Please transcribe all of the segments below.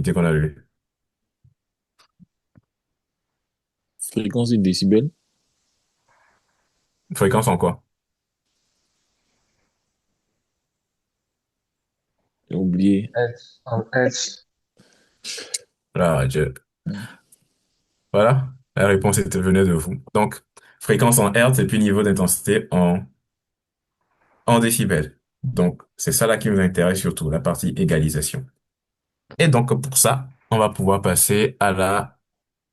unité qu'on a vue? Fréquence et décibels. Fréquence en quoi? J'ai oublié. Hertz, en Hertz. Là, voilà, la réponse venait de vous. Donc, fréquence en hertz et puis niveau d'intensité en décibels. Donc, c'est ça là qui nous intéresse surtout, la partie égalisation. Et donc, pour ça, on va pouvoir passer à la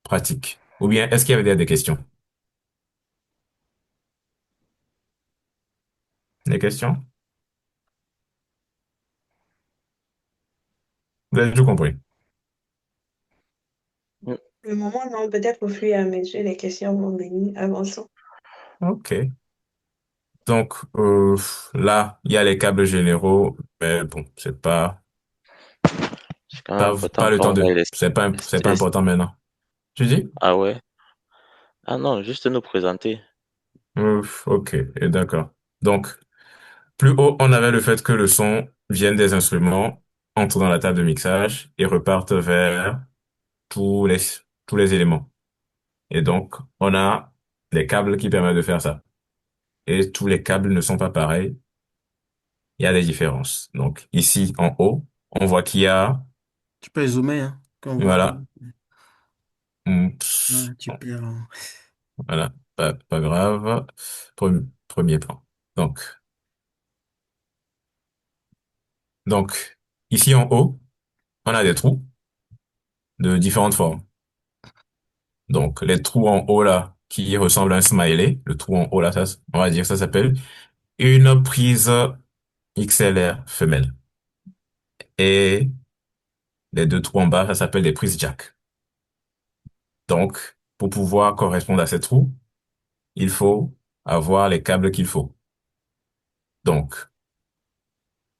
pratique. Ou bien, est-ce qu'il y avait des questions? Des questions? Vous avez tout compris. Le moment, non, peut-être au fur et à mesure, les questions vont venir. Avançons. OK. Donc, là, il y a les câbles généraux, mais bon, C'est quand même pas important le temps qu'on de, voit c'est pas important maintenant. Tu dis? Ah ouais? Ah non, juste nous présenter. OK, et d'accord. Donc, plus haut, on avait le fait que le son vienne des instruments, entre dans la table de mixage et reparte vers tous les, tous les éléments. Et donc, on a les câbles qui permettent de faire ça. Et tous les câbles ne sont pas pareils. Il y a des différences. Donc, ici, en haut, on voit qu'il y a, Tu peux zoomer, hein, qu'on voit voilà, tout. pss, Ah, tu perds. voilà, pas grave. Premier plan. Donc, ici en haut, on a des trous de différentes formes. Donc, les trous en haut là, qui ressemblent à un smiley, le trou en haut là, ça, on va dire, ça s'appelle une prise XLR femelle. Et les deux trous en bas, ça s'appelle des prises jack. Donc, pour pouvoir correspondre à ces trous, il faut avoir les câbles qu'il faut. Donc,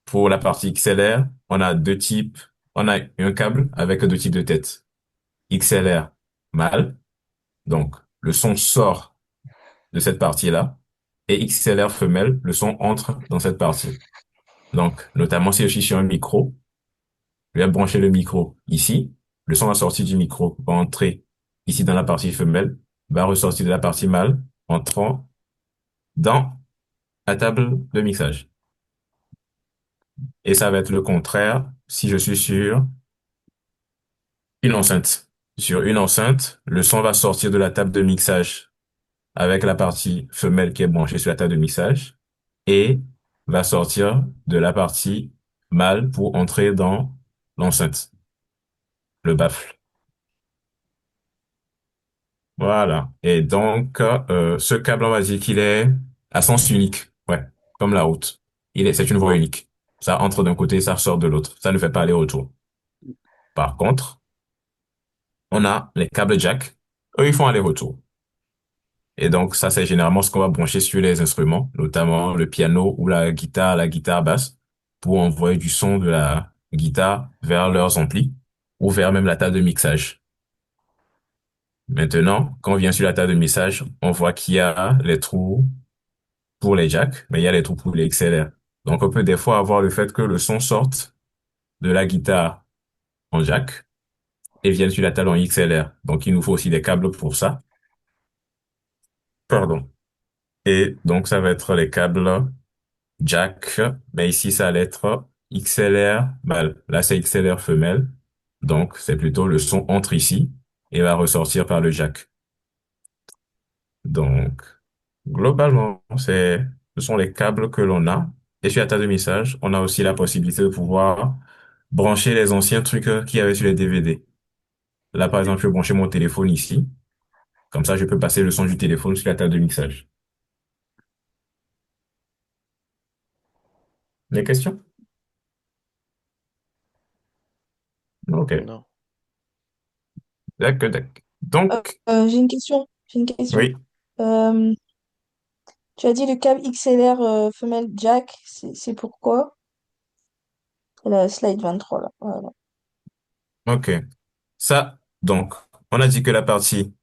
pour la partie XLR, on a deux types, on a un câble avec deux types de têtes. XLR mâle, donc le son sort de cette partie-là, et XLR femelle, le son entre dans cette partie. Donc, notamment si je suis sur un micro, je vais brancher le micro ici, le son va sortir du micro, va entrer ici dans la partie femelle, va ressortir de la partie mâle, entrant dans la table de mixage. Et ça va être le contraire si je suis sur une enceinte. Sur une enceinte, le son va sortir de la table de mixage avec la partie femelle qui est branchée sur la table de mixage et va sortir de la partie mâle pour entrer dans l'enceinte, le baffle. Voilà. Et donc, ce câble, on va dire qu'il est à sens unique. Ouais. Comme la route. C'est une voie unique. Ça entre d'un côté, ça sort de l'autre. Ça ne fait pas aller-retour. Par contre, on a les câbles jack. Eux, ils font aller-retour. Et donc, ça, c'est généralement ce qu'on va brancher sur les instruments, notamment le piano ou la guitare basse, pour envoyer du son de la guitare vers leurs amplis ou vers même la table de mixage. Maintenant, quand on vient sur la table de mixage, on voit qu'il y a les trous pour les jacks, mais il y a les trous pour les XLR. Donc, on peut des fois avoir le fait que le son sorte de la guitare en jack et vienne sur la table en XLR. Donc, il nous faut aussi des câbles pour ça. Pardon. Et donc, ça va être les câbles jack, mais ici, ça va être XLR mâle. Là, c'est XLR femelle. Donc, c'est plutôt le son entre ici et va ressortir par le jack. Donc, globalement, ce sont les câbles que l'on a. Et sur la table de mixage, on a aussi la possibilité de pouvoir brancher les anciens trucs qu'il y avait sur les DVD. Là, par exemple, je vais brancher mon téléphone ici. Comme ça, je peux passer le son du téléphone sur la table de mixage. Des questions? OK. Non. D'accord. Donc, J'ai une question. J'ai une question. oui. Euh, Tu as dit le câble XLR femelle jack, c'est pourquoi? La slide 23 là. Voilà. OK. Ça, donc, on a dit que la partie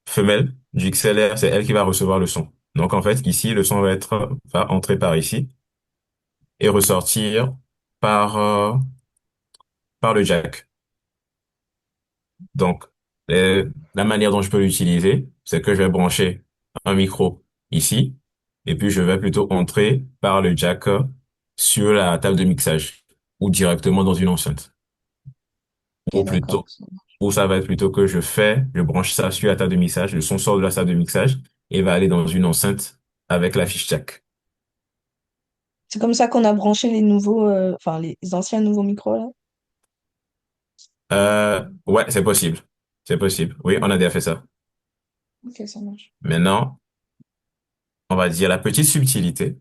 femelle du XLR, c'est elle qui va recevoir le son. Donc, en fait, ici, le son va entrer par ici et ressortir par, par le jack. Donc, la manière dont je peux l'utiliser, c'est que je vais brancher un micro ici, et puis je vais plutôt entrer par le jack sur la table de mixage ou directement dans une enceinte. Ou Ok, d'accord. plutôt, ou ça va être plutôt que je branche ça sur la table de mixage, le son sort de la table de mixage et va aller dans une enceinte avec la fiche jack. C'est comme ça qu'on a branché les nouveaux, enfin les anciens nouveaux micros là. Ouais, c'est possible. C'est possible. Oui, on a déjà fait ça. Ok, ça marche. Maintenant, on va dire la petite subtilité,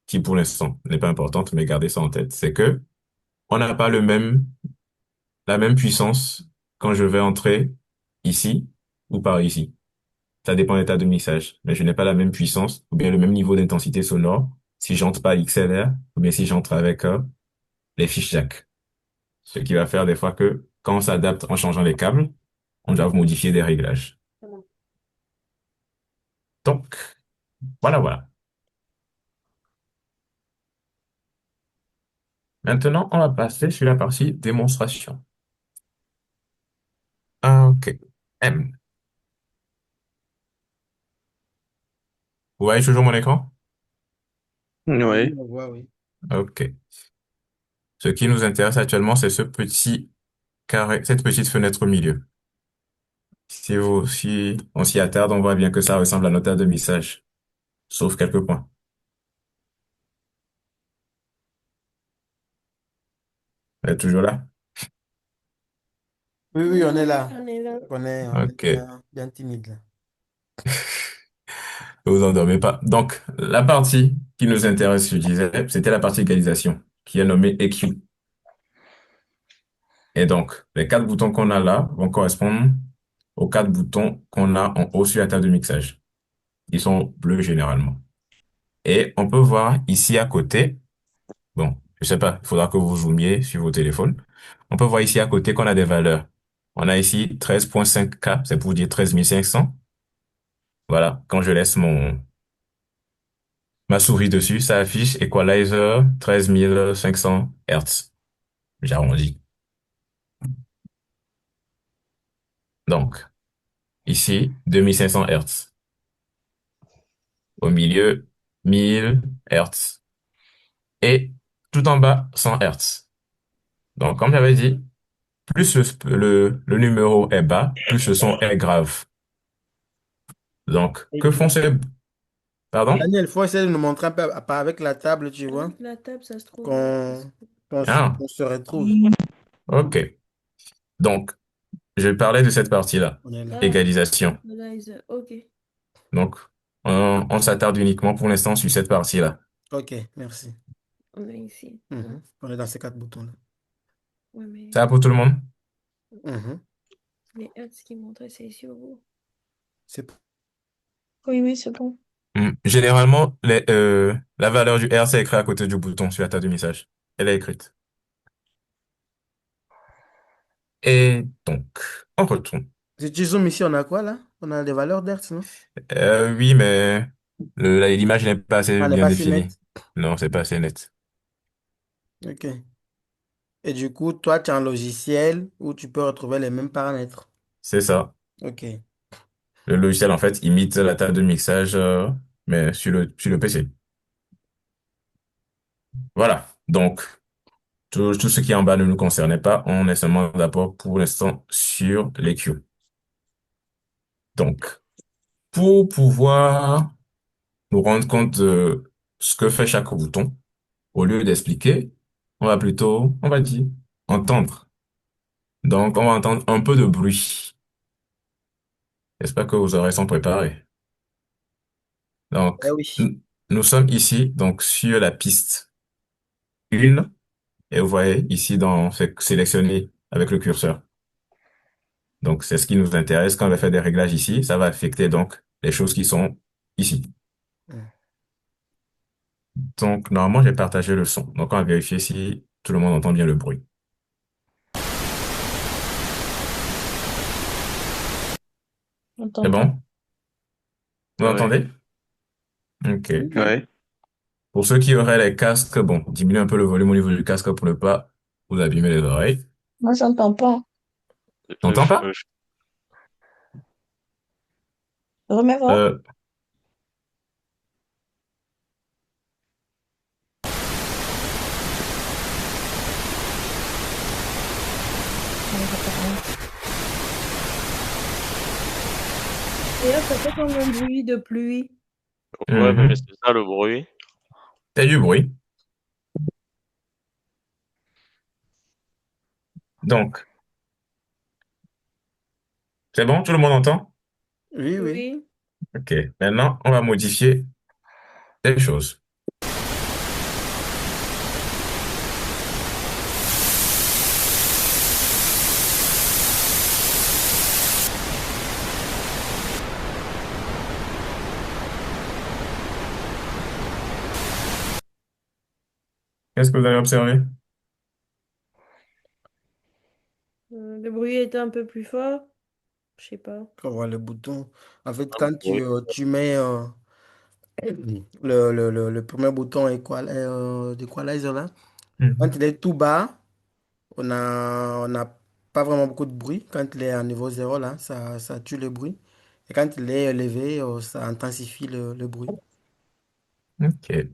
qui pour l'instant n'est pas importante, mais gardez ça en tête, c'est que on n'a pas la même puissance quand je vais entrer ici ou par ici. Ça dépend de l'état de mixage, mais je n'ai pas la même puissance ou bien le même niveau d'intensité sonore si j'entre par XLR ou bien si j'entre avec les fiches jack. Ce qui va faire des fois que quand on s'adapte en changeant les câbles, on doit modifier des réglages. Donc, voilà, voilà. Maintenant, on va passer sur la partie démonstration. Ok. M. Vous voyez toujours mon écran? Oui, Oui. on voit, oui. Ok. Ce qui nous intéresse actuellement, c'est ce petit carré, cette petite fenêtre au milieu. Si on s'y attarde, on voit bien que ça ressemble à notre table de message, sauf quelques points. Elle est toujours là? Oui, oui, on est là. On est là. On est Ok. bien, bien timide là. Ne vous endormez pas. Donc, la partie qui nous intéresse, je disais, c'était la partie égalisation, qui est nommée EQ. Et donc, les quatre boutons qu'on a là vont correspondre aux quatre boutons qu'on a en haut sur la table de mixage. Ils sont bleus généralement. Et on peut voir ici à côté, bon, je sais pas, il faudra que vous zoomiez sur vos téléphones. On peut voir ici à côté qu'on a des valeurs. On a ici 13.5K, c'est pour dire 13 500. Voilà, quand je laisse ma souris dessus, ça affiche Equalizer 13 500 Hz. J'arrondis. Donc, ici, 2500 Hz. Au milieu, 1000 Hz. Et tout en bas, 100 Hz. Donc, comme j'avais dit, plus le numéro est bas, plus le son est grave. Donc, Et que font ces... Pardon? Daniel, il faut essayer de nous montrer un peu avec la table, tu vois, Avec la table, ça se trouve. qu'on Ah, se retrouve. ok. Donc, je parlais de cette partie-là. On est là. Ah, Égalisation. ok. Donc, on s'attarde uniquement pour l'instant sur cette partie-là. Ok, merci. On est ici. On est dans ces quatre boutons-là. Ouais, mais Ça va pour tout le monde? Mhm. les hertz qui montraient, c'est ici au bout. C'est Oui, oui, c'est bon. Généralement, la valeur du R, c'est écrit à côté du bouton sur la table de message. Elle est écrite. Et donc, on retourne. Si tu zoomes ici, on a quoi là? On a des valeurs d'Hertz, non? Oui, mais l'image n'est pas assez Ah, elle n'est bien pas si définie. nette. Non, c'est pas assez net. Ok. Et du coup, toi, tu as un logiciel où tu peux retrouver les mêmes paramètres. C'est ça. Ok. Le logiciel, en fait, imite la table de mixage, mais sur le PC. Voilà. Donc, tout ce qui est en bas ne nous concernait pas. On est seulement d'abord pour l'instant sur les Q. Donc, pour pouvoir nous rendre compte de ce que fait chaque bouton, au lieu d'expliquer, on va plutôt, on va dire, entendre. Donc, on va entendre un peu de bruit. J'espère que vos oreilles sont préparées. Eh Donc, oui. nous sommes ici, donc, sur la piste 1, et vous voyez ici c'est sélectionné avec le curseur. Donc, c'est ce qui nous intéresse. Quand on va faire des réglages ici, ça va affecter donc les choses qui sont ici. Mm. Donc, normalement, j'ai partagé le son. Donc, on va vérifier si tout le monde entend bien le bruit. On C'est t'entend. bon? Vous Oui. entendez? OK. Oui. Oui. Pour ceux qui auraient les casques, bon, diminuez un peu le volume au niveau du casque pour ne pas vous abîmer les oreilles. Moi, j'entends pas. T'entends pas? Remets voir. Euh, Non, j'entends rien. Et là, ça fait comme un bruit de pluie. Ouais, mais mhm. c'est ça le bruit. C'est du bruit. Donc, c'est bon? Tout le monde entend? Oui, oui. Oui. Ok. Maintenant, on va modifier les choses. Qu'est-ce que vous avez observé? Le bruit était un peu plus fort. Je sais pas. On voit le bouton. En fait, Un quand bruit. tu mets le premier bouton d'equalizer là, quand Mhm. il est tout bas, on n'a pas vraiment beaucoup de bruit. Quand il est à niveau zéro là, ça tue le bruit. Et quand il est élevé, ça intensifie le bruit. Ok.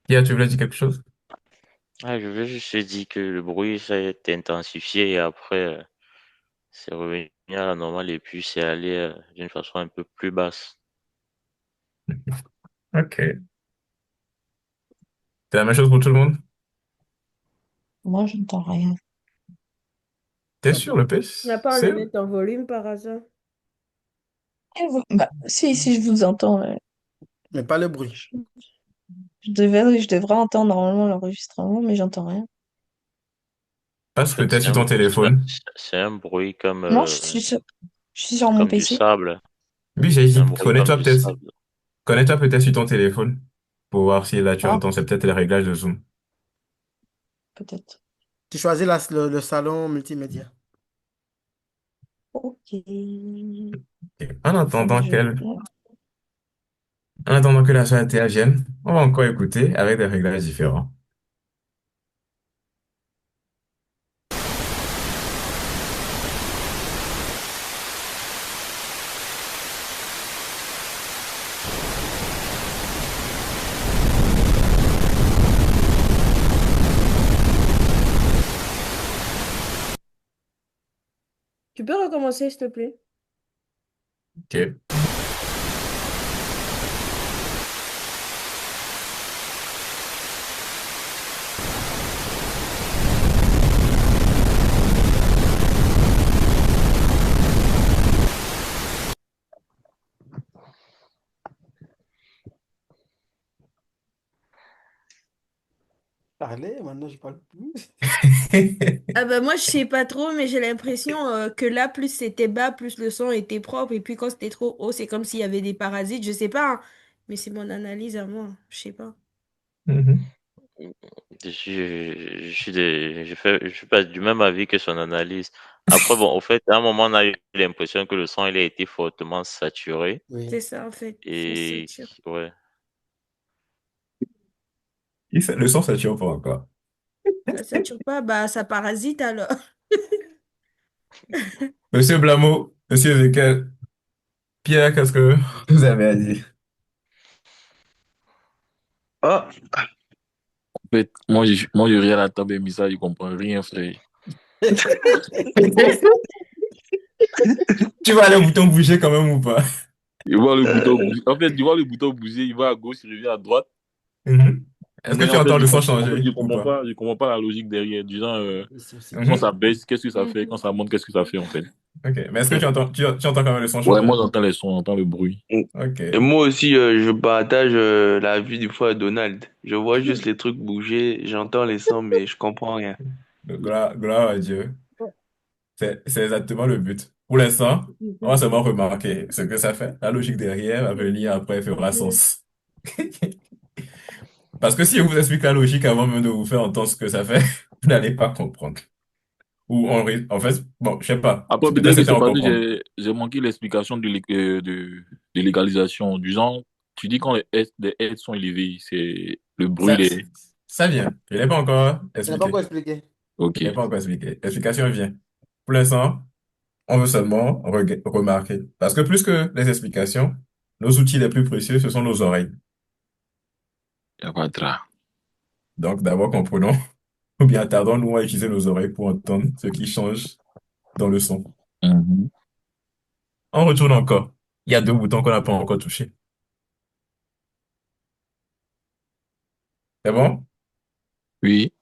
Kia, tu voulais dire quelque chose? Ah, je veux juste dire que le bruit s'est intensifié et après, c'est revenu à la normale et puis c'est allé d'une façon un peu plus basse. Ok. C'est la même chose pour tout le monde? Moi, j'entends rien. T'es sûr, le On n'a PS? pas à le C'est... mettre en volume par hasard. Bah, si je vous entends, Mais pas le bruit. je devrais entendre normalement l'enregistrement, mais j'entends rien. En Passe fait, peut-être sur ton téléphone. c'est un bruit Non, je suis sur mon comme du PC. sable. Oui, j'ai C'est un dit, bruit comme du sable. connecte-toi peut-être sur ton téléphone pour voir si là tu Ah, entends. C'est peut-être les réglages de Zoom. peut-être. Tu choisis le salon multimédia. Ok. Ok. Attendez, je... En attendant que la salle vienne, on va encore écouter avec des réglages différents. Tu peux recommencer, s'il te plaît? Ok. Parlez, maintenant je parle plus. Ah bah moi je sais pas trop mais j'ai l'impression que là plus c'était bas plus le son était propre et puis quand c'était trop haut c'est comme s'il y avait des parasites je sais pas hein. Mais c'est mon analyse à moi je sais pas. Mhm. Je suis pas du même avis que son analyse. Après, bon, au fait, à un moment, on a eu l'impression que le son, il a été fortement saturé. C'est Oui. ça en fait ça Et, sature. ouais. Le son sature pas encore. Ça sature pas bah ça parasite alors. Monsieur Blamo, Monsieur Ezekiel, Pierre, qu'est-ce que vous avez à dire? Ah, en fait, moi, je regarde la table et mis ça, je comprends rien, frère. Tu vois le bouton bouger quand même ou pas? Je vois le bouton bouger. En fait, je vois le bouton bouger, il va à gauche, il revient à droite. Mhm. Est-ce que Mais tu en fait, entends le son changer ou pas? je comprends pas la logique derrière. Du genre, quand Mhm. ça baisse, qu'est-ce que ça fait? Quand ça monte, qu'est-ce que ça fait, en fait? Ok, mais est-ce que tu entends quand même le son Ouais, changer? moi, j'entends les sons, j'entends le bruit. Ok. Et moi aussi, je partage la vue du frère Donald. Je vois juste les trucs bouger, j'entends les sons, mais je comprends rien. Gloire à Dieu. C'est exactement le but. Pour l'instant, on va seulement remarquer ce que ça fait. La logique derrière va venir après fera sens. Parce que si on vous explique la logique avant même de vous faire entendre ce que ça fait, vous n'allez pas comprendre. En fait, bon, je sais pas. Après, Peut-être peut-être que c'était c'est en parce que comprendre. j'ai manqué l'explication de légalisation. Du genre, tu dis quand les aides sont élevées, c'est le bruit, Ça, les... ça vient. Je l'ai pas encore Tu n'as pas expliqué. encore expliqué. Ok. Je l'ai pas encore expliqué. L'explication vient. Pour l'instant, on veut seulement remarquer. Parce que plus que les explications, nos outils les plus précieux, ce sont nos oreilles. Il n'y a pas de drap. Donc, d'abord, comprenons, ou bien attardons-nous à utiliser nos oreilles pour entendre ce qui change dans le son. Mhm. On retourne encore. Il y a deux boutons qu'on n'a pas encore touchés. C'est bon? Oui.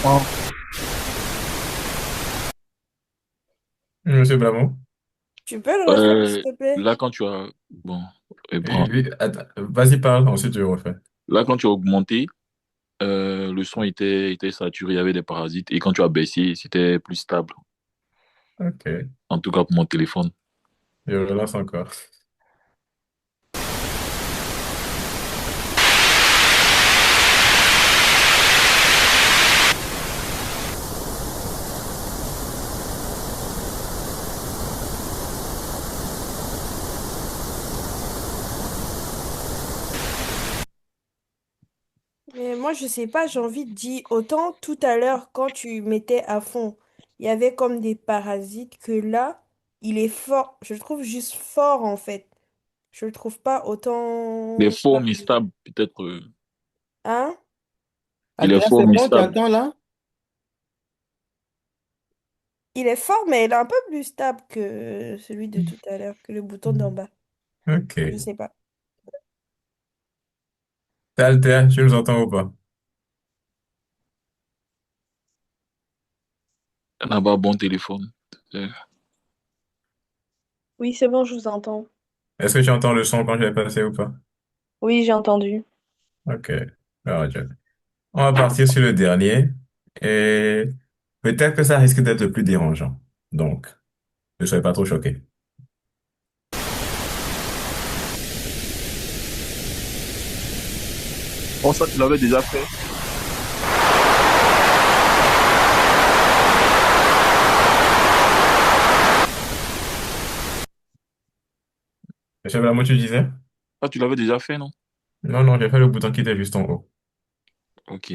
Oh. Monsieur Blamont? Tu peux le refaire, s'il Euh, te plaît? là, quand tu as, bon, Oui, bon, oui, attends, vas-y, parle, ensuite tu refais. là, quand tu as augmenté, le son était saturé, il y avait des parasites. Et quand tu as baissé, c'était plus stable. Ok, En tout cas, pour mon téléphone. je relance encore. Mais moi, je sais pas, j'ai envie de dire, autant tout à l'heure, quand tu mettais à fond, il y avait comme des parasites que là, il est fort. Je le trouve juste fort, en fait. Je le trouve pas Les autant formes parasité. instables, peut-être. Hein? Il est Attends, c'est formes bon, tu instables. entends là? Il est fort, mais il est un peu plus stable que celui de tout à l'heure, que le bouton d'en bas. Je Ok. sais pas. Talter, tu nous entends ou pas? On n'a pas bon téléphone. Euh, Oui, c'est bon, je vous entends. Est-ce que tu entends le son quand je l'ai passé ou pas? Oui, j'ai entendu. Ok. Alors, on va partir sur le dernier. Et peut-être que ça risque d'être le plus dérangeant. Donc, ne soyez pas trop choqués. Oh, ça, tu l'avais déjà fait? Monsieur Blamont, tu disais? Ah, tu l'avais déjà fait, non? Non, non, j'ai fait le bouton qui était juste en haut. Ok.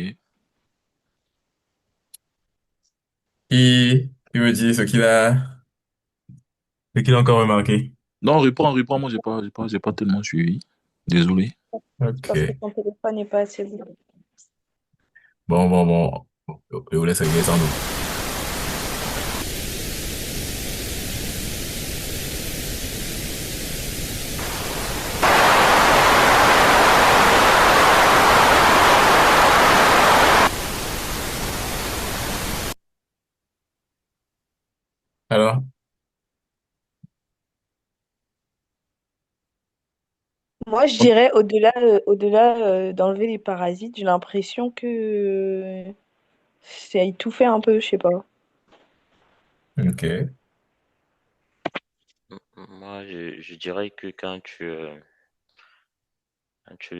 Qui me dit ce qu'il a encore remarqué? Non, réponds, moi, j'ai pas tellement suivi. Désolé. C'est parce que Ok. ton téléphone n'est pas assez bon. Bon, bon, bon. Je vous laisse régler sans nous. Alors, Moi, je dirais au-delà d'enlever les parasites, j'ai l'impression que c'est étouffé un peu, je sais pas. ok. Moi, je dirais que quand tu le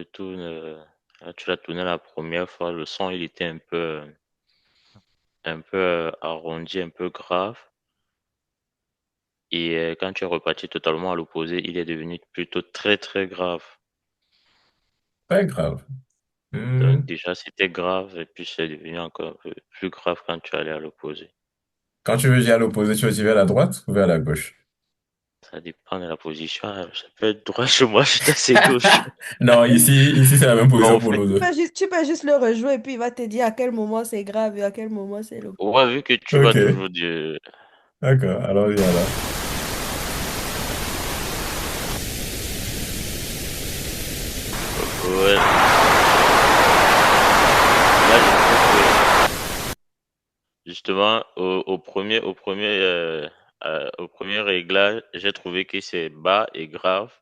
tournes, quand tu l'as tourné la première fois, le son, il était un peu arrondi, un peu grave. Et quand tu es reparti totalement à l'opposé, il est devenu plutôt très, très grave. Pas grave. Donc Hmm. déjà, c'était grave, et puis c'est devenu encore un peu plus grave quand tu allais à l'opposé. Quand tu veux dire à l'opposé, tu veux dire vers la droite ou vers la gauche? Ça dépend de la position. Ça peut être droit chez moi, c'est assez gauche. Non, ici, c'est la même Bon, position en pour fait, nous deux. Tu peux juste le rejouer et puis il va te dire à quel moment c'est grave et à quel moment c'est le... ouais, vu que tu vas Ok. toujours dire... D'accord. Allons-y alors. Ouais, là, je trouve que, justement, au premier réglage, j'ai trouvé que c'est bas et grave.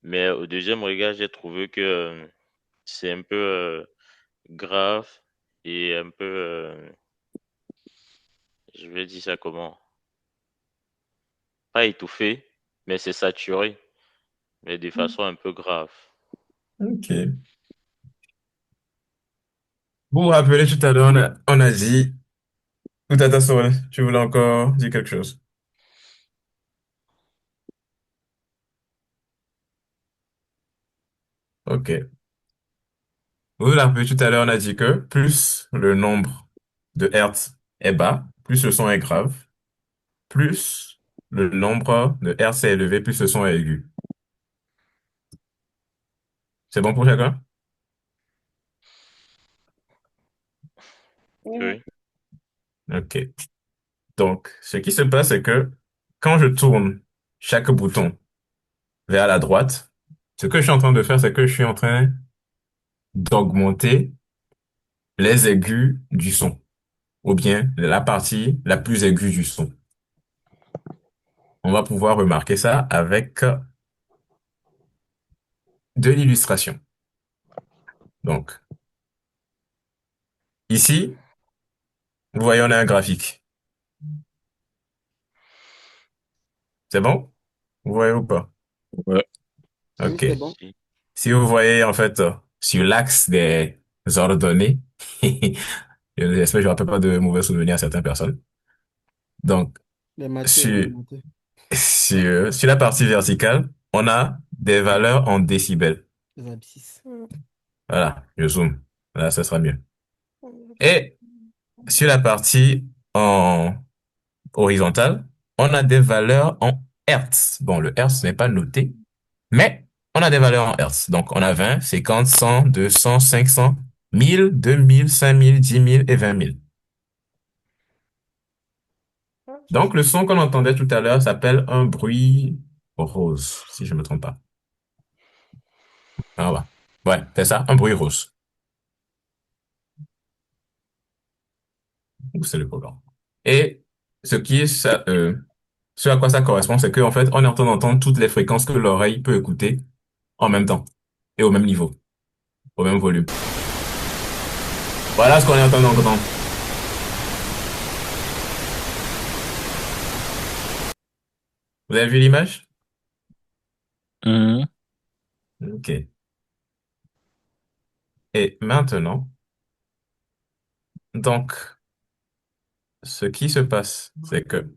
Mais au deuxième réglage, j'ai trouvé que c'est un peu grave et un peu, je vais dire ça comment? Pas étouffé, mais c'est saturé, mais de façon un peu grave. Ok. Vous vous rappelez tout à l'heure, on a dit Ou Tata Sorel, tu voulais encore dire quelque chose? Ok. Vous l'avez vu tout à l'heure, on a dit que plus le nombre de hertz est bas, plus le son est grave, plus le nombre de hertz est élevé, plus le son est aigu. C'est bon pour chacun? Oui. Ok. Donc, ce qui se passe, c'est que quand je tourne chaque bouton vers la droite, ce que je suis en train de faire, c'est que je suis en train d'augmenter les aigus du son, ou bien la partie la plus aiguë du son. On va pouvoir remarquer ça avec de l'illustration. Donc, ici, vous voyez, on a un graphique. C'est bon? Vous voyez ou pas? Ouais. Oui, OK. c'est bon. Si. Si vous voyez, en fait, sur l'axe des ordonnées, j'espère que je ne rappelle pas de mauvais souvenirs à certaines personnes. Donc, Les matheux, hein, sur, les matheux. sur la partie verticale, on a des valeurs en décibels. Les abscisses. Voilà, je zoome. Là, ça sera mieux. Et sur la partie en horizontale, on a des valeurs en hertz. Bon, le hertz n'est pas noté, mais on a des valeurs en hertz. Donc, on a 20, 50, 100, 200, 500, 1000, 2000, 5000, 10 000 et 20 000. Donc, le son qu'on entendait tout à l'heure s'appelle un bruit rose, si je ne me trompe pas. Ah ouais. Ouais, c'est ça, un bruit rose. Ou c'est le color. Et ce qui est ça, ce à quoi ça correspond, c'est qu'en fait, on est en train d'entendre toutes les fréquences que l'oreille peut écouter en même temps et au même niveau, au même volume. Voilà ce qu'on est en train d'entendre. Vous avez vu l'image? Mhm. Ok. Et maintenant, donc, ce qui se passe, c'est que,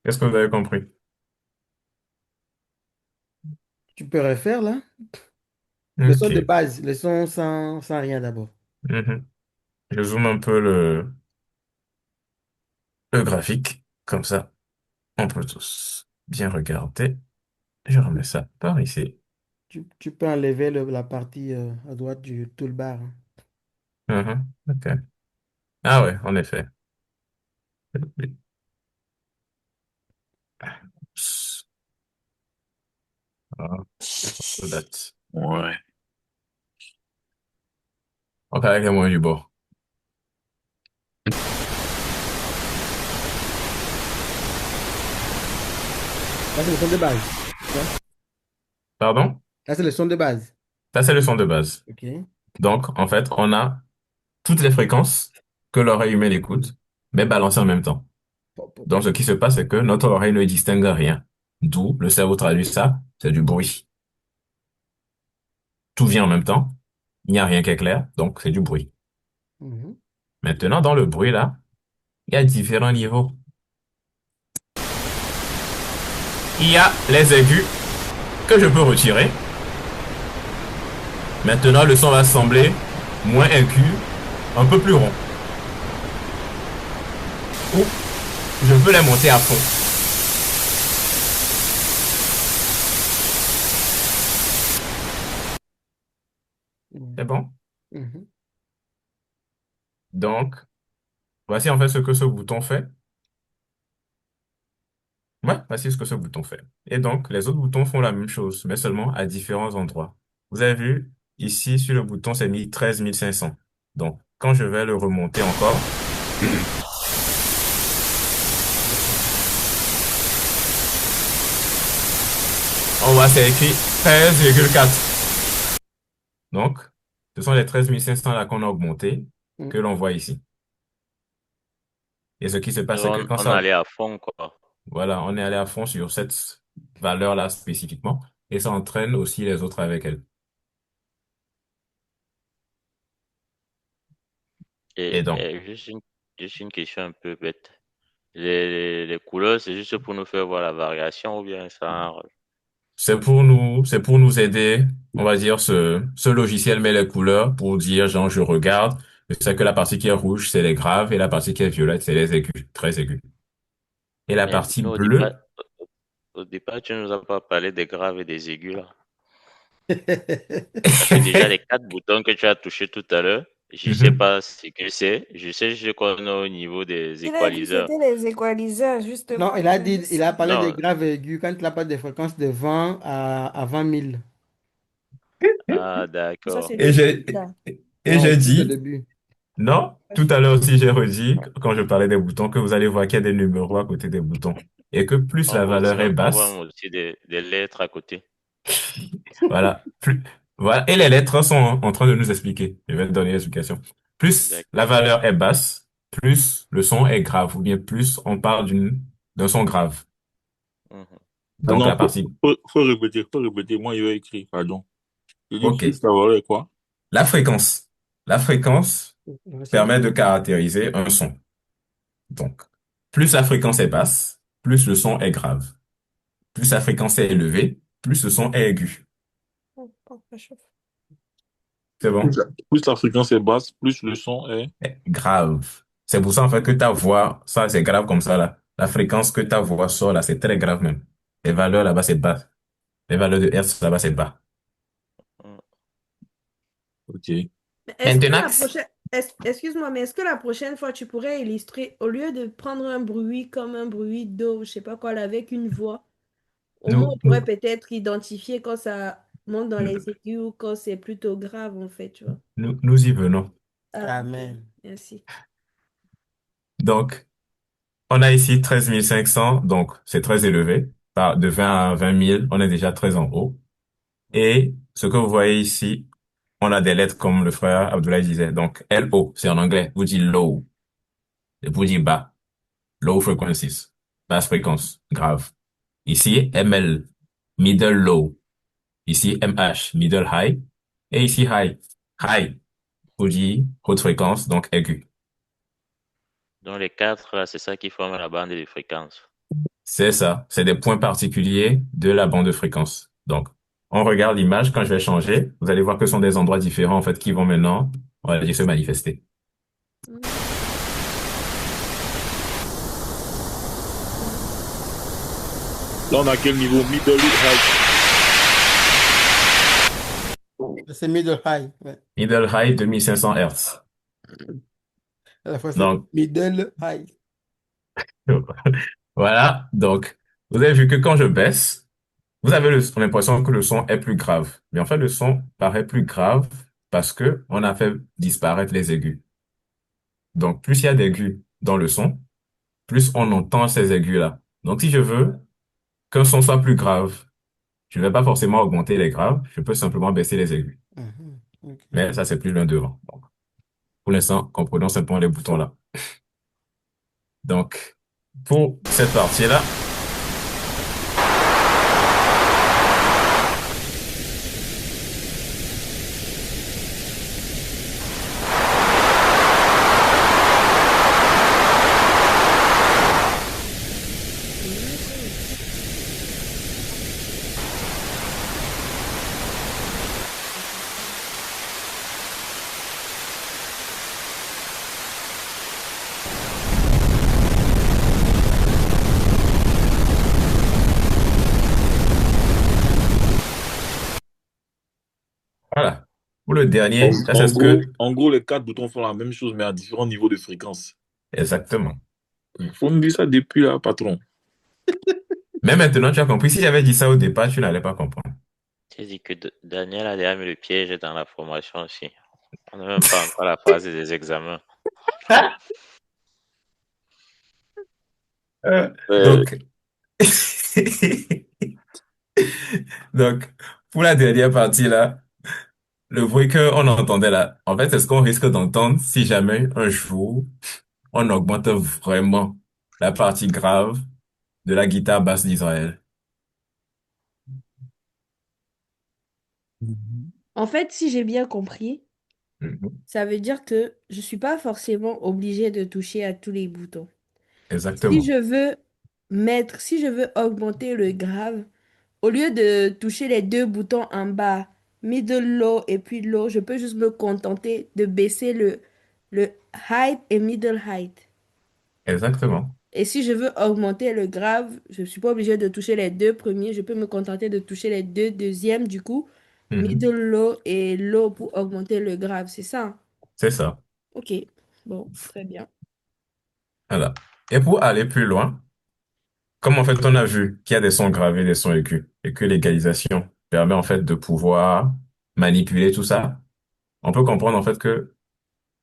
qu'est-ce que vous avez compris? Tu peux refaire là? Le son de Ok. base, le son sans rien d'abord. Mhm. Je zoome un peu le graphique, comme ça, on peut tous bien regarder. Je remets ça par ici. Tu peux enlever la partie à droite du toolbar, hein. Mhm. Ok. Ah ouais, en effet. Ah, so that. Ouais. Ok, avec les moyens du bord. Là, c'est le son de base. Tu vois. Pardon? Là, c'est le son de base. Ça, c'est le son de base. OK. Donc, en fait, on a toutes les fréquences que l'oreille humaine écoute, mais balancées en même temps. Pop, pop, Donc, pop. ce qui se passe, c'est que notre oreille ne distingue rien. D'où le cerveau traduit ça, c'est du bruit. Tout vient en même temps. Il n'y a rien qui est clair, donc c'est du bruit. Mhm. Maintenant, dans le bruit, là, il y a différents niveaux. Il y a les aigus que je peux retirer. Maintenant, le son va sembler moins aigu, un peu plus rond. Ou je peux les monter à fond. C'est Mhm. bon? Mhm. Donc, voici en fait ce que ce bouton fait. Ouais, voici ce que ce bouton fait. Et donc, les autres boutons font la même chose, mais seulement à différents endroits. Vous avez vu, ici, sur le bouton, c'est mis 13 500. Donc, quand je vais le remonter encore, on voit c'est écrit 13,4. Donc, ce sont les 13 500 là qu'on a augmenté, que Mhm. l'on voit ici. Et ce qui se passe, c'est que quand On ça, allait à fond, quoi. voilà, on est allé à fond sur cette valeur-là spécifiquement, et ça entraîne aussi les autres avec elle. Et donc, Et juste une question un peu bête. Les couleurs, c'est juste pour nous faire voir la variation ou bien ça. c'est pour nous aider, on va dire, ce logiciel met les couleurs pour dire, genre, je regarde, je sais que la partie qui est rouge, c'est les graves, et la partie qui est violette, c'est les aigus, très aigus. Et la Mais partie nous, bleue, au départ, tu nous as pas parlé des graves et des aigus, là. Parce que déjà, les quatre boutons que tu as touchés tout à l'heure, je sais Mhm. pas ce que c'est. Je sais juste qu'on est au niveau des Il a dit que équaliseurs. c'était les équaliseurs, Non, justement. il a Je dit, dis il a ça. parlé des Non, graves aigus quand il a parlé des fréquences de 20 à 20 000. ah, Ça, d'accord. c'est et le j'ai, début, là. et Non, j'ai tout au dit, début. non, tout à l'heure aussi, j'ai redit, quand je parlais des boutons, que vous allez voir qu'il y a des numéros à côté des boutons. Et que plus la valeur est On voit basse, aussi des lettres à côté. voilà, plus, voilà, et les lettres sont en train de nous expliquer. Je vais te donner l'explication. Plus la D'accord. valeur est basse, plus le son est grave, ou bien plus on parle d'un son grave. Mhm. Ah Donc non, la partie, faut répéter. Moi, il va écrire, pardon. Je dis ok. plus ça valeur quoi? La fréquence. La fréquence Voici. permet de caractériser un son. Donc, plus la fréquence est basse, plus le son est grave. Plus la fréquence est élevée, plus le son est aigu. Oh, oh, ça chauffe. C'est bon? Plus la fréquence est basse, plus le son est. Grave. C'est pour ça, en fait, que ta voix, ça, c'est grave comme ça, là. La fréquence que ta voix sort, là, c'est très grave même. Les valeurs là-bas, c'est bas. Les valeurs de Hertz là-bas, c'est bas. Mhm. Ok. Mais est-ce que Maintenant, la prochaine... Excuse-moi, mais est-ce que la prochaine fois, tu pourrais illustrer, au lieu de prendre un bruit comme un bruit d'eau, je sais pas quoi, là, avec une voix, au moins, nous, on pourrait nous, peut-être identifier quand ça monte dans les aigus ou quand c'est plutôt grave, en fait, tu vois. nous y venons. Ah, ok. Amen. Merci. Donc, on a ici 13 500, donc c'est très élevé. De 20 à 20 000, on est déjà très en haut. Et ce que vous voyez ici, on a des lettres comme le frère Abdoulaye disait. Donc, LO, c'est en anglais. Vous dites low. Et vous dites bas. Low frequencies. Basse fréquence. Grave. Ici, ML. Middle low. Ici, MH. Middle high. Et ici, high. High. Vous dites haute fréquence, donc aigu. Donc les quatre, là, c'est ça qui forme la bande de fréquences. C'est ça. C'est des points particuliers de la bande de fréquence. Donc, on regarde l'image. Quand je vais changer, vous allez voir que ce sont des endroits différents, en fait, qui vont maintenant, on va dire, se manifester. Mm. Là, on a quel niveau? Middle ou high? C'est middle high. Ouais. Middle high, 2500 Hertz. À la fois, c'est Donc, middle high. voilà. Donc, vous avez vu que quand je baisse, vous avez l'impression que le son est plus grave. Mais en fait, le son paraît plus grave parce que on a fait disparaître les aigus. Donc, plus il y a d'aigus dans le son, plus on entend ces aigus-là. Donc, si je veux qu'un son soit plus grave, je ne vais pas forcément augmenter les graves, je peux simplement baisser les aigus. Mhm. Ok. Mais ça, c'est plus l'un devant. Donc, pour l'instant, comprenons simplement les boutons là. Donc, pour cette partie-là, voilà. Pour le dernier, ça c'est ce que... En gros, les quatre boutons font la même chose, mais à différents niveaux de fréquence. Exactement. Il faut me dire ça depuis là, patron. Mais maintenant, tu as compris. Si j'avais dit ça au départ, tu n'allais pas comprendre. J'ai dit que Daniel a déjà mis le piège dans la formation aussi. On n'est même pas encore à la phase des examens. Euh, Donc, donc, pour la dernière partie là, le bruit qu'on entendait là, en fait, c'est ce qu'on risque d'entendre si jamais un jour on augmente vraiment la partie grave de la guitare basse d'Israël. Mhm. En fait, si j'ai bien compris, Mhm. ça veut dire que je suis pas forcément obligée de toucher à tous les boutons. Si Exactement. je veux si je veux augmenter le grave, au lieu de toucher les deux boutons en bas, middle low et puis low, je peux juste me contenter de baisser le height et middle height. Exactement. Et si je veux augmenter le grave, je ne suis pas obligée de toucher les deux premiers, je peux me contenter de toucher les deux deuxièmes du coup, middle Mhm. low et low pour augmenter le grave, c'est ça? C'est ça. Ok, bon, très bien. Voilà. Et pour aller plus loin, comme en fait on a vu qu'il y a des sons gravés, des sons aigus, et que l'égalisation permet en fait de pouvoir manipuler tout ça, on peut comprendre en fait que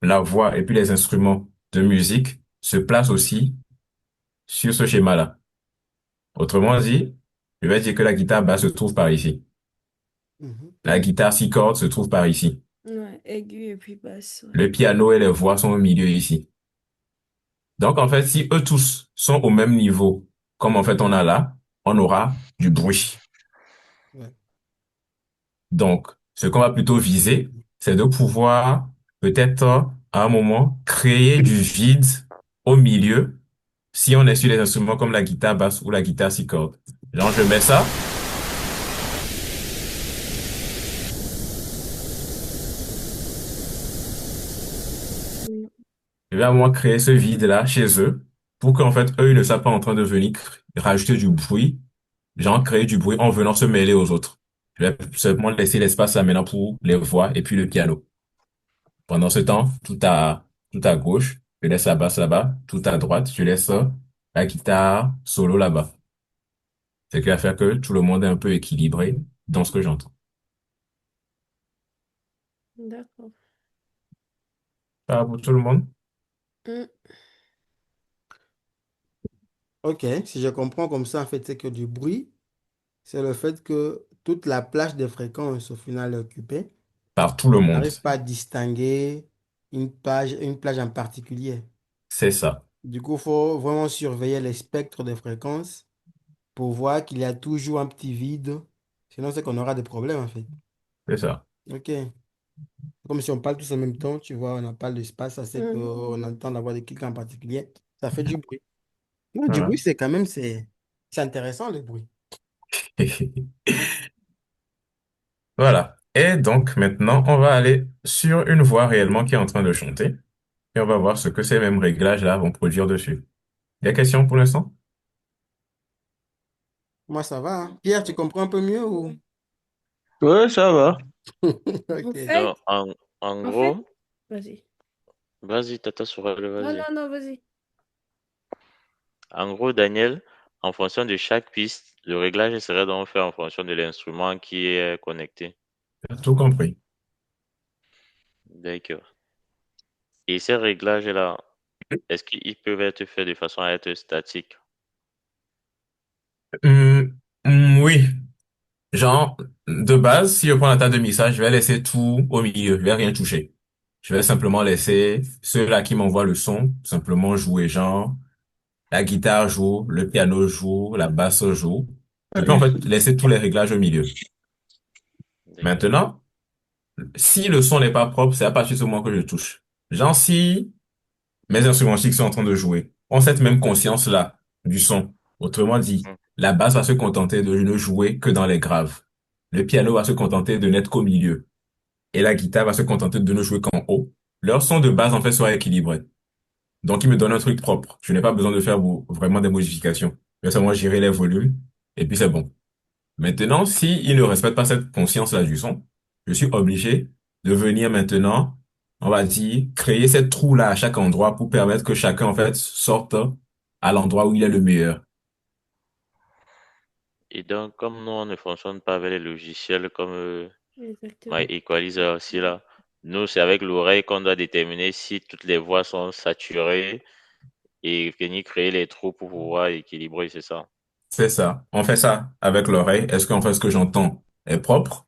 la voix et puis les instruments de musique se placent aussi sur ce schéma-là. Autrement dit, je vais dire que la guitare basse se trouve par ici. Mhm. La guitare six cordes se trouve par ici. Ouais, aigu et puis basse, ouais. Le piano et les voix sont au milieu ici. Donc en fait, si eux tous sont au même niveau, comme en fait on a là, on aura du bruit. Ouais. Donc, ce qu'on va plutôt viser, c'est de pouvoir peut-être à un moment créer du vide au milieu si on est sur des instruments comme la guitare basse ou la guitare six cordes. Genre, je mets ça, Mm. je vais à un moment créer ce vide-là chez eux pour qu'en fait, eux, ils ne soient pas en train de venir rajouter du bruit, genre créer du bruit en venant se mêler aux autres. Je vais seulement laisser l'espace là maintenant pour les voix et puis le piano. Pendant ce temps, tout à gauche, je laisse la basse là-bas. Tout à droite, je laisse la guitare solo là-bas. Ce qui va faire que tout le monde est un peu équilibré dans ce que j'entends. D'accord. Pas pour tout le monde. Mm. Ok, si je comprends comme ça, en fait, c'est que du bruit, c'est le fait que toute la plage de fréquences au final est occupée. Par tout le monde. N'arrive pas à distinguer une plage en particulier. C'est ça. Du coup, il faut vraiment surveiller les spectres de fréquences pour voir qu'il y a toujours un petit vide. Sinon, c'est qu'on aura des problèmes, en fait. C'est ça. Ok. Comme si on parle tous en même temps, tu vois, on n'a pas l'espace, ça c'est Mhm. qu'on entend la voix de quelqu'un en particulier. Ça fait du bruit. Non, du bruit, Voilà. c'est quand même, c'est intéressant, le bruit. Voilà. Et donc, maintenant, on va aller sur une voix réellement qui est en train de chanter. Et on va voir ce que ces mêmes réglages-là vont produire dessus. Il y a question pour l'instant? Moi, ça va, hein. Pierre, tu comprends un peu mieux ou? Ouais, ça va. En Ok. fait, Donc, en en fait, gros, vas-y. vas-y, Tata Sorel, Non, vas-y. non, non, vas-y. En gros, Daniel, en fonction de chaque piste, le réglage serait donc fait en fonction de l'instrument qui est connecté. T'as tout compris. D'accord. Et ces réglages-là, est-ce qu'ils peuvent être faits de façon à être statiques? Oui. Genre, de base, si je prends la table de mixage, je vais laisser tout au milieu. Je vais rien toucher. Je vais simplement laisser ceux-là qui m'envoient le son simplement jouer. Genre, la guitare joue, le piano joue, la basse joue. Et puis, en fait, laisser tous les réglages au milieu. D'accord. Maintenant, si le son n'est pas propre, c'est à partir de ce moment que je touche. Genre, si mes instrumentiques sont en train de jouer, ont cette même conscience-là du son. Autrement dit, Hmm. la basse va se contenter de ne jouer que dans les graves. Le piano va se contenter de n'être qu'au milieu. Et la guitare va se contenter de ne jouer qu'en haut. Leur son de base, en fait, sera équilibré. Donc, il me donne un truc propre. Je n'ai pas besoin de faire vraiment des modifications. Je vais seulement gérer les volumes, et puis c'est bon. Maintenant, si il ne respecte pas cette conscience-là du son, je suis obligé de venir maintenant, on va dire, créer cette trou-là à chaque endroit pour permettre que chacun, en fait, sorte à l'endroit où il est le meilleur. Et donc, comme nous, on ne fonctionne pas avec les logiciels comme My Exactement. Equalizer aussi là, nous, c'est avec l'oreille qu'on doit déterminer si toutes les voix sont saturées et venir créer les trous pour pouvoir équilibrer, c'est ça. C'est ça. On fait ça avec l'oreille. Est-ce qu'en fait, ce que j'entends est propre?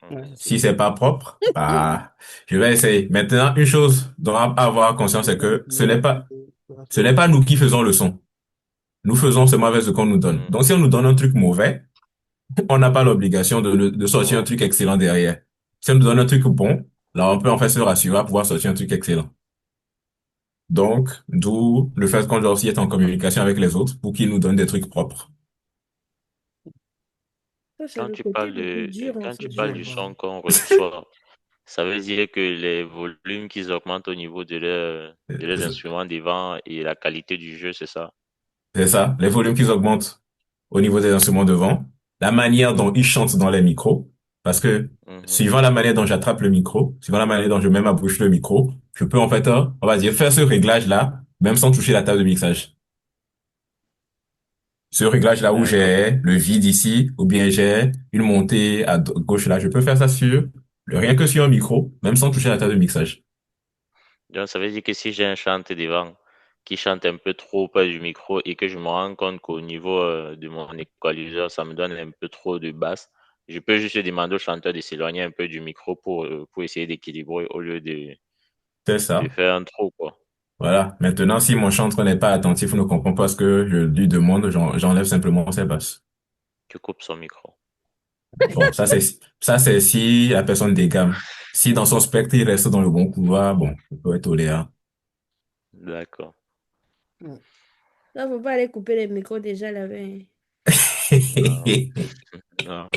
Ouais, Mhm. c'est Si c'est pas propre, bah, je vais essayer. Maintenant, une chose dont on va avoir conscience, c'est que ce n'est pas nous qui faisons le son. Nous faisons seulement avec ce qu'on nous donne. Mhm. Donc, si on nous donne un truc mauvais, on n'a pas l'obligation de sortir un truc excellent derrière. Si on nous donne un truc bon, là, on peut en fait se rassurer à pouvoir sortir un truc excellent. Donc, d'où le fait qu'on doit aussi être en communication avec les autres pour qu'ils nous donnent des trucs propres. Ça, c'est le côté le plus dur en Quand fait. tu dur, parles du ouais. son qu'on reçoit, ça veut dire que les volumes qu'ils augmentent au niveau de leurs instruments devant et la qualité du jeu, c'est ça? C'est ça, les volumes qu'ils augmentent au niveau des instruments devant, la manière dont ils chantent dans les micros, parce que Mhm. suivant la manière dont j'attrape le micro, suivant la manière dont je mets ma bouche le micro, je peux en fait, on va dire, faire ce réglage-là, même sans toucher la table de mixage. Ce réglage-là où D'accord. j'ai le vide ici, ou bien j'ai une montée à gauche là, je peux faire ça rien que sur un micro, même sans toucher la table de mixage. Donc, ça veut dire que si j'ai un chanteur devant qui chante un peu trop près du micro et que je me rends compte qu'au niveau de mon équaliseur, ça me donne un peu trop de basse, je peux juste demander au chanteur de s'éloigner un peu du micro pour essayer d'équilibrer au lieu C'est de ça. faire un trop, quoi. Voilà. Maintenant, si mon chantre n'est pas attentif ou ne comprend pas ce que je lui demande, j'enlève simplement ses basses. Tu coupes son micro. Bon, ça, c'est si la personne dégamme. Si dans son spectre, il reste dans le bon couloir, bon, il peut être tolérant. D'accord. Ouais. Là, faut pas aller couper les micros déjà là-bas. Non, non.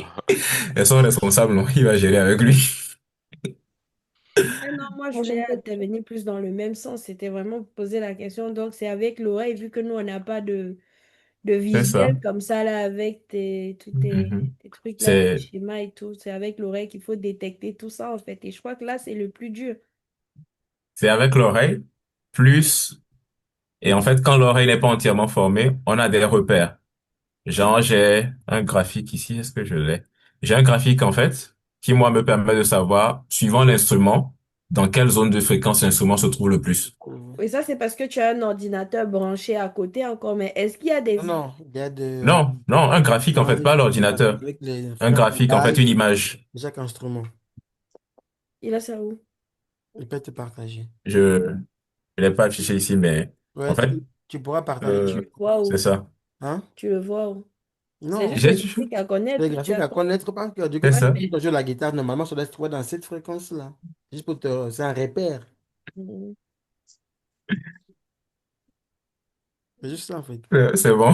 Elles sont responsables, non? Il va gérer avec lui. Ah non, moi, je Moi, voulais j'aime pas. intervenir plus dans le même sens. C'était vraiment pour poser la question. Donc, c'est avec l'oreille, vu que nous, on n'a pas de C'est ça. visuel comme ça, là, avec tous Mhm. tes trucs là, tes C'est, schémas et tout. C'est avec l'oreille qu'il faut détecter tout ça, en fait. Et je crois que là, c'est le plus dur. c'est avec l'oreille, plus, et en fait, quand l'oreille n'est pas entièrement formée, on a des repères. Genre, j'ai un graphique ici, est-ce que je l'ai? J'ai un graphique, en fait, qui, moi, me permet de savoir, suivant l'instrument, dans quelle zone de fréquence l'instrument se trouve le plus. Et ça, c'est parce que tu as un ordinateur branché à côté encore. Mais est-ce qu'il y a Non, des... non, il y a de... Non, non, un graphique, en Non, fait, pas l'ordinateur. avec les Un fréquences de graphique, en fait, une base image. de chaque instrument. Il a ça où? Il peut te partager. Je je l'ai pas affiché ici, mais en Ouais, fait, tu pourras partager. Et tu le vois c'est où? ça. Hein? Tu le vois où? C'est Non, juste des J'ai, graphiques à les connaître ou tu graphiques as à quoi? connaître par cœur. Du coup, c'est Ouais, ça. quand tu joues la guitare, normalement, ça doit se trouver dans cette fréquence-là. Juste pour te... C'est un repère. mais- C'est juste ça, en fait. C'est bon.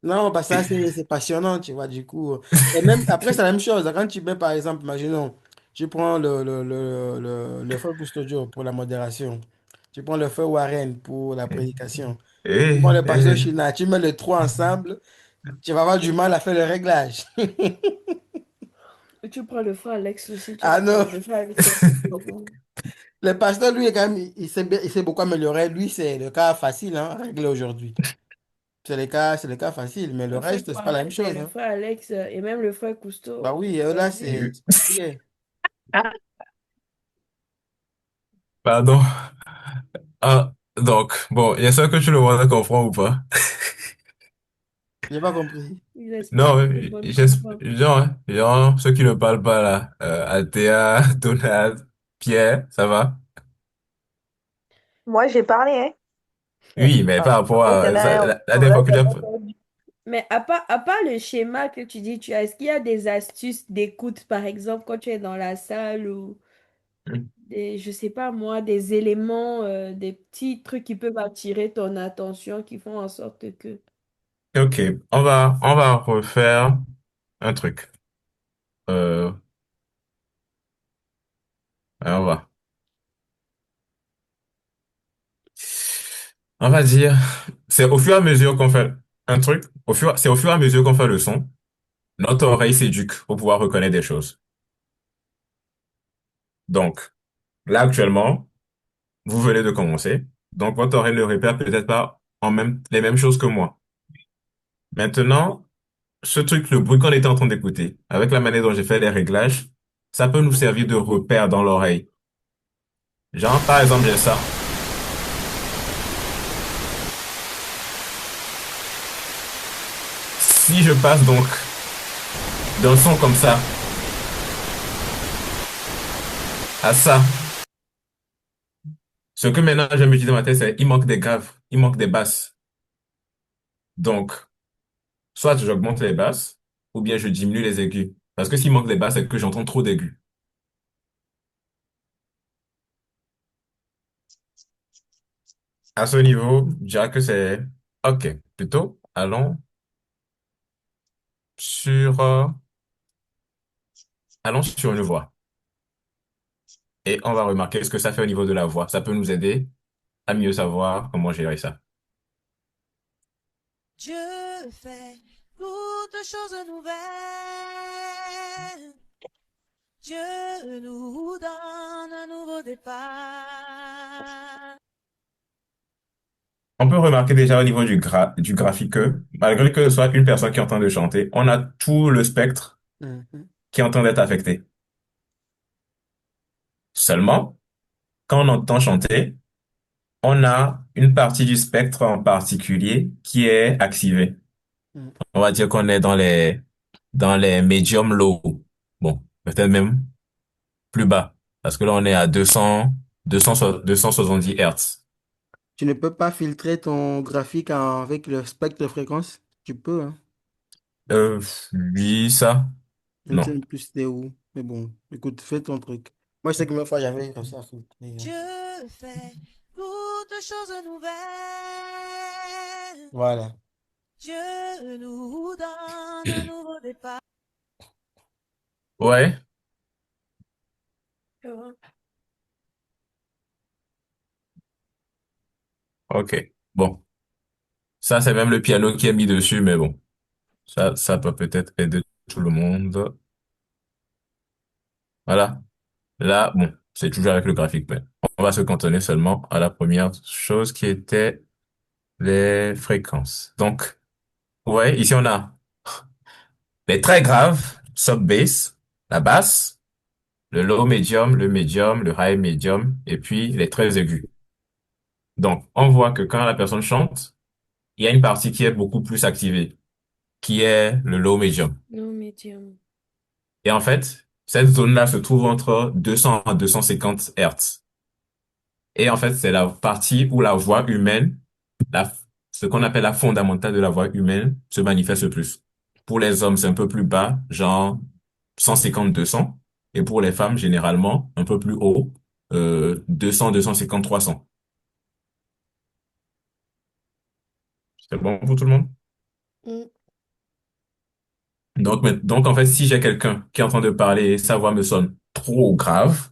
Non, bah ça, c'est passionnant, tu vois, du coup. Et même, après, c'est la même chose. Quand tu mets, par exemple, imaginons, tu prends le feu Studio pour la modération. Tu prends le feu Warren pour la prédication. Tu prends Eh, le pasteur eh. Shina, tu mets les trois ensemble, tu vas avoir du mal à faire le réglage. Tu prends le frère Alex aussi, tu vas Ah non, le frère Alex. le pasteur, lui, quand même, il s'est beaucoup amélioré. Lui, c'est le cas facile, hein, à régler aujourd'hui. C'est le cas facile, mais le Le frère reste, c'est pas la même Alex et chose, le hein. frère Alex et même le frère Bah Cousteau. oui, là, Vas-y. c'est particulier. Pardon. Ah, donc, bon, il y a ça que tu le vois comprends ou pas? J'ai pas compris. Il espère Non, que tout le monde comprend. genre, ceux qui ne parlent pas là, Althea, Donald, Pierre, ça va? Moi, j'ai parlé, hein. Oui, mais Ah, par par rapport contre, il y en à a ça, un la autre. dernière Là, fois que tu as j'ai... pas entendu. Mais à part le schéma que tu dis, tu as, est-ce qu'il y a des astuces d'écoute, par exemple, quand tu es dans la salle ou des, je sais pas moi, des éléments, des petits trucs qui peuvent attirer ton attention, qui font en sorte que... Ok, on va refaire un truc. Euh, on va. On va dire, c'est au fur et à mesure qu'on fait un truc, c'est au fur et à mesure qu'on fait le son, notre oreille s'éduque pour pouvoir reconnaître des choses. Donc, là, actuellement, vous venez de commencer. Donc, votre oreille ne repère peut-être pas les mêmes choses que moi. Maintenant, ce truc, le bruit qu'on était en train d'écouter, avec la manière dont j'ai fait les réglages, ça peut nous servir de repère dans l'oreille. Genre, par exemple, j'ai ça. Si je passe donc d'un son comme ça à ça, ce que maintenant je me dis dans ma tête, c'est il manque des graves, il manque des basses. Donc, soit j'augmente les basses, ou bien je diminue les aigus. Parce que s'il manque des basses, c'est que j'entends trop d'aigus. À ce niveau, je dirais que c'est OK. Plutôt, sur, euh, allons sur une voix. Et on va remarquer ce que ça fait au niveau de la voix. Ça peut nous aider à mieux savoir comment gérer ça. Dieu fait toutes choses nouvelles. Dieu nous donne un nouveau départ. On peut remarquer déjà au niveau du graphique que, malgré que ce soit une personne qui est en train de chanter, on a tout le spectre Mhm. qui est en train d'être affecté. Seulement, quand on entend chanter, on a une partie du spectre en particulier qui est activée. Mhm. On va dire qu'on est dans les medium low. Bon, peut-être même plus bas. Parce que là, on est à 270 Hertz. Tu ne peux pas filtrer ton graphique avec le spectre de fréquence? Tu peux, hein. Euh, oui, ça, Je ne sais non. même plus c'était où. Mais bon, écoute, fais ton truc. Moi, je sais que une fois, j'avais comme ça filtré, hein. Dieu fait toutes choses nouvelles. Voilà. Dieu nous donne un nouveau départ. Ouais, ok. Bon, ça, c'est même le piano qui est mis dessus, mais bon, ça peut peut-être aider tout le monde. Voilà. Là, bon, c'est toujours avec le graphique, mais on va se cantonner seulement à la première chose qui était les fréquences. Donc, ouais, ici on a les très graves, sub bass, la basse, le low medium, le high medium, et puis les très aigus. Donc, on voit que quand la personne chante, il y a une partie qui est beaucoup plus activée, qui est le low medium. No medium. Et en fait, cette zone-là se trouve entre 200 à 250 Hertz. Et en fait, c'est la partie où la voix humaine, la, ce qu'on appelle la fondamentale de la voix humaine, se manifeste le plus. Pour les hommes, c'est un peu plus bas, genre 150, 200. Et pour les femmes, généralement, un peu plus haut, 200, 250, 300. C'est bon pour tout le monde? Mm. Donc, en fait, si j'ai quelqu'un qui est en train de parler et sa voix me sonne trop grave,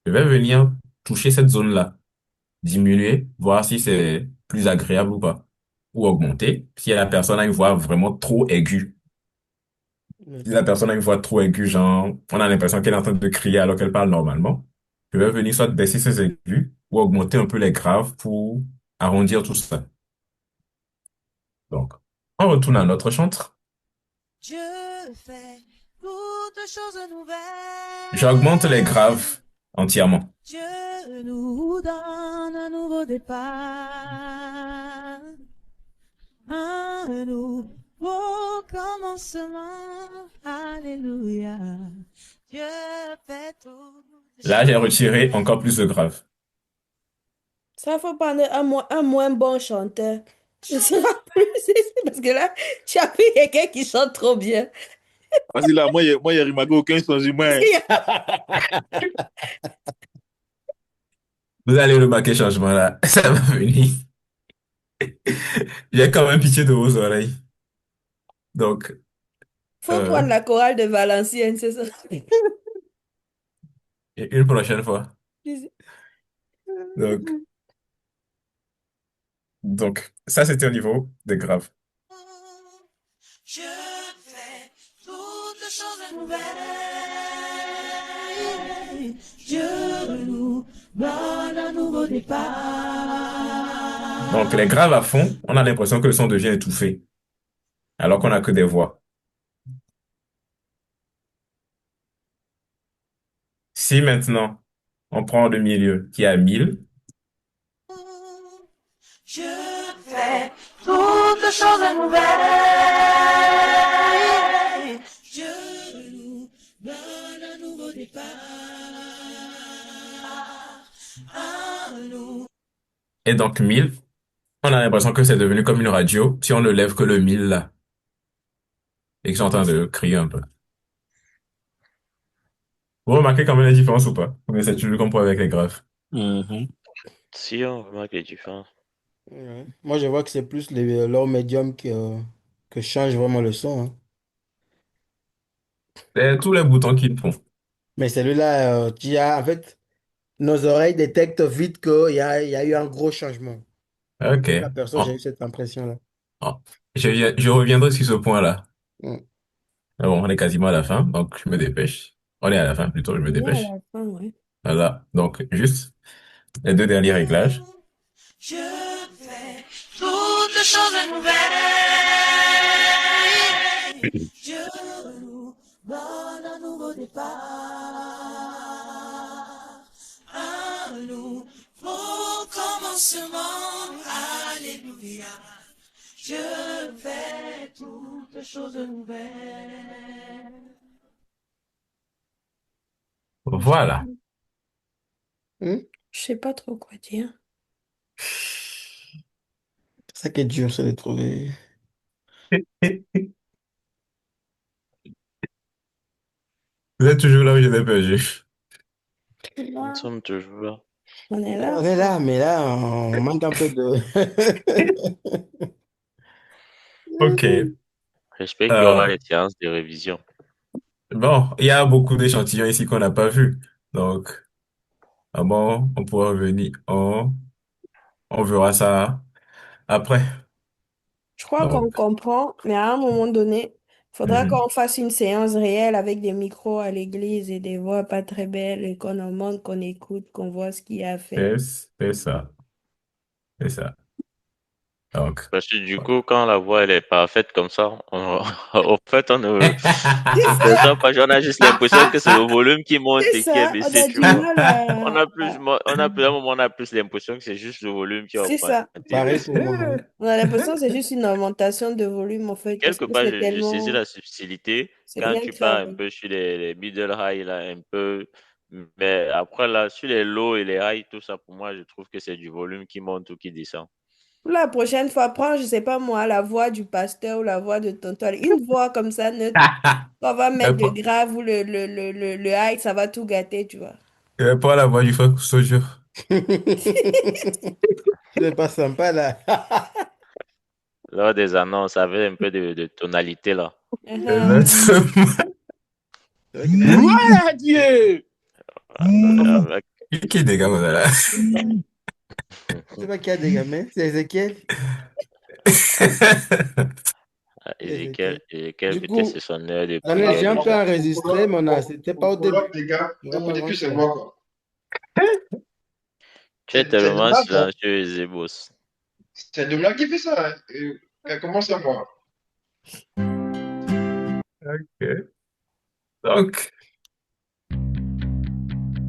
je vais venir toucher cette zone-là, diminuer, voir si c'est plus agréable ou pas. Ou augmenter, si la personne a une voix vraiment trop aiguë. Si la Ok. personne a une voix trop aiguë, genre, on a l'impression qu'elle est en train de crier alors qu'elle parle normalement, je vais venir soit baisser ses aigus ou augmenter un peu les graves pour arrondir tout ça. Donc, on retourne à notre chantre. Dieu fait toutes choses J'augmente les nouvelles. graves entièrement. Dieu nous donne un nouveau départ. Un nouveau commencement. Alléluia. Dieu fait toutes Là, j'ai choses retiré encore plus de graves. Ça faut prendre un moins bon chanteur. Ce sera plus parce que là, tu as pris quelqu'un qui chante trop bien. Parce que là, moi, il n'y a aucun changement. Vous allez remarquer changement là. Ça va venir. J'ai quand même pitié de vos oreilles. Donc, Faut euh, prendre la chorale de Valenciennes, c'est ça. et une prochaine fois. Donc, ça, c'était au niveau des graves. Je fais toutes choses nouvelles. Je nous donne un nouveau Donc, départ. les graves à fond, on a l'impression que le son devient étouffé, alors qu'on n'a que des voix. Si maintenant, on prend le milieu qui est à 1000, Je fais toutes choses nouvelles. Je nous donne un nouveau départ. Et donc 1000, on a l'impression que c'est devenu comme une radio si on ne lève que le 1000 là. Et que je suis en train de crier un peu. Vous remarquez quand même la différence ou pas? Mais c'est toujours comme pour avec les graphes. Mhm. Si on remarque les différences. Ouais. Moi, je vois que c'est plus leur médium que change vraiment le son, hein. C'est tous les boutons qu'ils font. Mais celui-là, en fait, nos oreilles détectent vite il y a eu un gros changement. Ok. La personne, j'ai eu Bon. cette impression-là. Bon. Je reviendrai sur ce point-là. Mm. Mais bon, on est quasiment à la fin, donc je me dépêche. On est à la fin plutôt, je me On est à dépêche. la fin, ouais. Voilà. Donc, juste les deux derniers réglages. Je fais toutes les choses nouvelles. Je nous donne un nouveau départ, un nouveau commencement. Alléluia. Je fais toutes les choses nouvelles. Voilà. Mm. Je sais pas trop quoi dire. C'est ça qui est dur, c'est de trouver. Vous êtes toujours là où je l'ai perdu. Nous Là, sommes toujours là. on est là. On est là, mais là, on manque un peu de. Ok. J'espère qu'il y aura Euh, les séances de révision. bon, il y a beaucoup d'échantillons ici qu'on n'a pas vus. Donc, bon, on pourra revenir. On verra ça après. Je crois qu'on Donc, comprend, mais à un moment donné, il faudra mhm. qu'on fasse une séance réelle avec des micros à l'église et des voix pas très belles et qu'on en montre, qu'on écoute, qu'on voit ce qu'il y a à faire. C'est ça. C'est ça. Donc. Parce que du coup, quand la voix elle est parfaite comme ça, au fait, on ne C'est ça, perçoit pas. On a juste l'impression que c'est le volume qui monte c'est et qui est ça. On baissé, a tu du vois. mal On a plus, à un moment, on a plus l'impression que c'est juste le volume qui a C'est ça. augmenté. Pareil pour moi, hein. On a l'impression que c'est juste une augmentation de volume, en fait, parce Quelque que part, je saisis la subtilité c'est quand bien tu pars un travaillé. peu sur les middle high, là, un peu. Mais après, là, sur les low et les high, tout ça, pour moi, je trouve que c'est du volume qui monte ou qui descend. Pour la prochaine fois, prends, je sais pas moi, la voix du pasteur ou la voix de tonton. Une voix comme ça, neutre. On va mettre le Pas grave ou le high, ça va tout gâter, tu vois. pas la voix du frère Sojo. C'est pas sympa, là. Lors des annonces, avec un peu de tonalité, là. Uh-huh. C'est vrai que Gloire à Dieu! Avec, Qui est des gars, là? c'est pas qui a des gamins, c'est Ezekiel. C'est Ezekiel. Ezekiel, Du peut-être c'est coup, son heure de Daniel, prière j'ai un peu déjà. enregistré, mais c'était pas au début. Il n'y aura Au pas début, c'est grand-chose. moi, quoi. Tu es C'est tellement dommage, hein. silencieux, Zébos. C'est Dommage qui fait ça, hein. Elle commence à voir. Ok. Donc,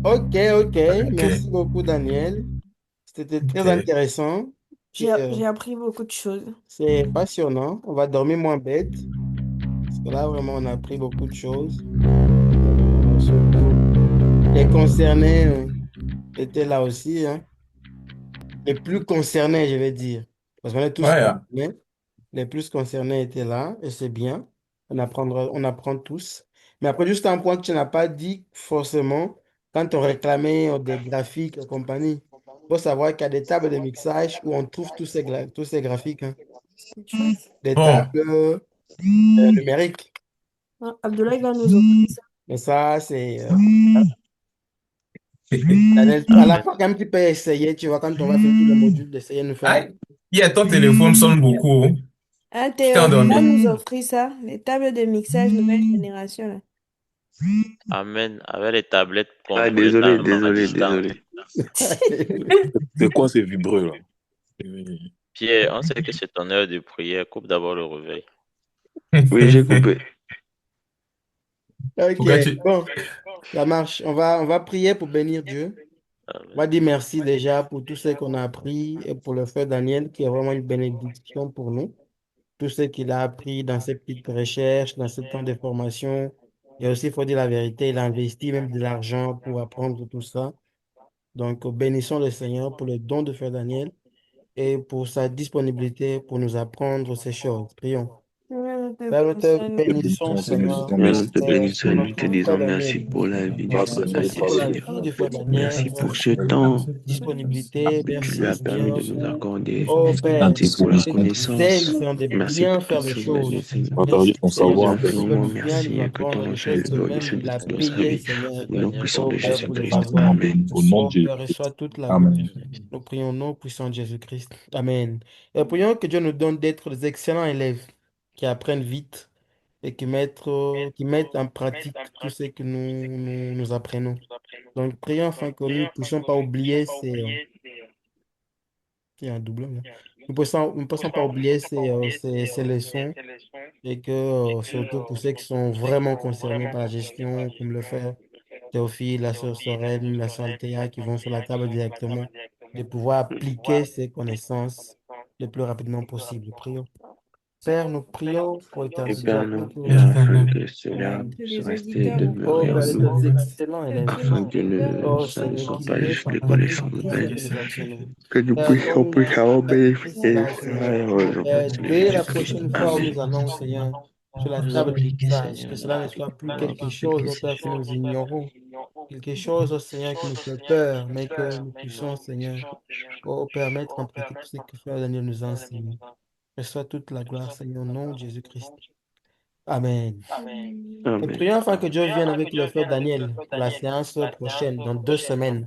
Ok, ok. ok. Merci beaucoup, Daniel. C'était très Ok. intéressant. Et, J'ai appris beaucoup de choses. c'est passionnant. On va dormir moins bête. Parce que là, vraiment, on a appris beaucoup de choses. Surtout, les concernés étaient là aussi, hein. Les plus concernés, je vais dire. Parce qu'on est tous Ouais, hein. concernés. Les plus concernés étaient là et c'est bien. On apprend tous. Mais après, juste un point que tu n'as pas dit forcément, quand on réclamait des graphiques et compagnie, il faut savoir qu'il y a des tables de mixage où on trouve tous ces graphiques, hein. Des tables Bon. numériques. Ah, Abdoulaye va nous offrir ça. Mais ça, c'est... Daniel, à la fin, quand même, tu peux essayer, tu vois, quand on va finir tout le module, d'essayer de nous faire. Aïe. Yeah, ton téléphone sonne beaucoup. Hein, Tu t'es Théo, va endormi. nous offrir ça. Les tables de mixage nouvelle génération, là. Amen. Avec les tablettes Ah, contrôlées désolé, à désolé, distance. désolé. C'est quoi ces vibreux là? Pierre, on sait que c'est ton heure de prière. Coupe d'abord le réveil. Oui, j'ai coupé. Ok, Pourquoi tu... bon, ça marche. On va prier pour bénir Dieu. On va Amen. dire merci déjà pour tout ce qu'on a appris et pour le frère Daniel qui est vraiment une bénédiction pour nous. Tout ce qu'il a appris dans ses petites recherches, dans ce temps de formation. Et aussi, il faut dire la vérité, il a investi même de l'argent pour apprendre tout ça. Donc, bénissons le Seigneur pour le don de frère Daniel. et pour sa disponibilité pour nous apprendre ces choses. Prions. Seigneur, nous te Père, nous te bénissons, nous Te bénissons, bénissons, te Seigneur, bénissons, Seigneur, nous merci te pour pour bénissons et nous te notre disons frère merci Daniel. pour la vie du grâce frère à Dieu, Merci Daniel, pour la merci Seigneur. vie du frère Daniel. Merci pour ce Merci pour temps sa disponibilité. que tu lui Merci as permis bien de nous pour, accorder. oh ta Père, Merci pour la cet zèle, connaissance. Seigneur, de Merci bien pour faire tout les ce que vous avez fait, choses. Seigneur. partager Merci, ton Nous Seigneur, savoir, disons Père. pour infiniment bien nous merci et que ton apprendre nom des soit choses que élevé même au-dessus de il a toute notre payées, vie. Seigneur. Au nom puissant Oh de Père, pour les Jésus-Christ. avoir. Amen. Au nom de Oh Jésus Père, Christ. reçois toute la gloire. Amen. Nous prions au nom puissant de Jésus-Christ. Amen. Et prions que Dieu nous donne d'être des excellents élèves qui apprennent vite et qui mettent en pratique tout ce que nous apprenons. Donc, prions afin que nous ne puissions pas oublier il y a un doublon là. Nous ne puissions pas oublier ces leçons et que, surtout pour ceux qui sont vraiment concernés par la gestion, comme le fait Théophile, la sœur Sorel, la sœur Althea, qui vont sur la table directement, de pouvoir appliquer ces connaissances le plus rapidement possible. Prions. Père, nous prions pour Et éternel Dieu Père, afin nous que, prions afin que cela Amen. que soit les resté auditeurs au Oh demeuré fond en Père, se nous, d'être excellents élèves. que les afin que auditeurs Oh ça ne Seigneur, soit qui pas mettent juste en l'école des pratique formes, tout ce mais que nous apprenons. que nous Père, puissions donne-nous plus avoir bénéficié de cela, cela Seigneur. et Oh aujourd'hui, Père, Seigneur dès la Jésus-Christ. prochaine fois où Amen. nous allons, Seigneur, sur la Nous avons table du prié, message, que Seigneur, cela dans ne la soit plus gloire. quelque chose, oh Père, que nous ignorons. Quelque chose, oh Seigneur, qui nous fait peur, mais que nous puissions, Seigneur, oh Père, mettre en pratique tout ce que Frère Daniel nous a enseigné. Reçois toute la gloire, Seigneur, au nom de Jésus-Christ. Amen. Et Amen. prions afin que Dieu vienne avec le frère Daniel pour la séance prochaine, dans 2 semaines.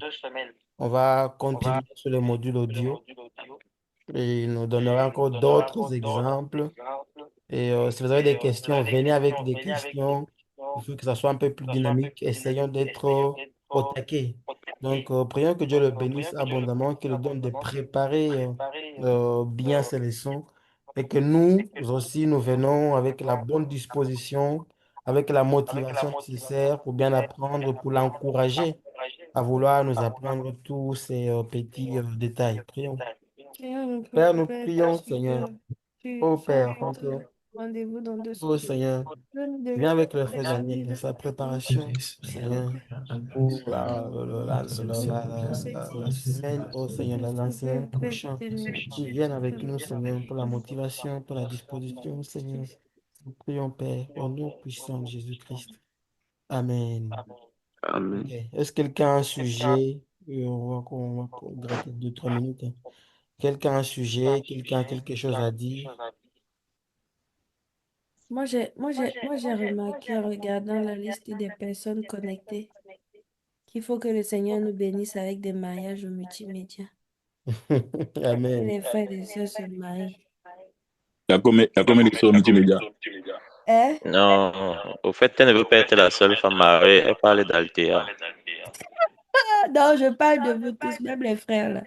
On va continuer sur le module audio et il nous donnera encore d'autres exemples. Et si vous avez des questions, venez avec des questions. Il faut que ça soit un peu plus dynamique. Essayons d'être au taquet. Donc, prions que Dieu le bénisse abondamment, qu'il lui donne de préparer bien ses leçons et que nous aussi, nous venons avec la bonne disposition, avec la motivation nécessaire pour bien apprendre, pour l'encourager à vouloir nous apprendre tous ces petits détails. Prions. Seigneur, nous Père, prions, nous Père, prions, que Seigneur. tu Ô fasses Père, notre rendez-vous dans deux oh semaines. Seigneur, Donne de viens avec le frère Daniel l'expertise dans de sa comprendre préparation, Seigneur, pour sur ce la semaine, oh Seigneur, la semaine prochaine. Tu viennes avec nous, Seigneur, pour la motivation, pour la disposition, Seigneur. Nous prions, Père, au nom puissant de Jésus-Christ. Amen. Ok. Amen. Est-ce que quelqu'un a un sujet? On va gratter 2, 3 minutes. Quelqu'un a un sujet? Quelqu'un a quelque chose à dire? Moi, j'ai remarqué en regardant la liste des personnes connectées qu'il faut que le Seigneur nous bénisse avec des mariages au multimédia. Que Amen. les frères et sœurs se marient. Il y a combien de sœurs multimédia? Hein? Non, au fait, elle ne veut pas être la seule femme mariée. Elle parle d'Althea. Ah, non, je parle de vous tous, même les frères là.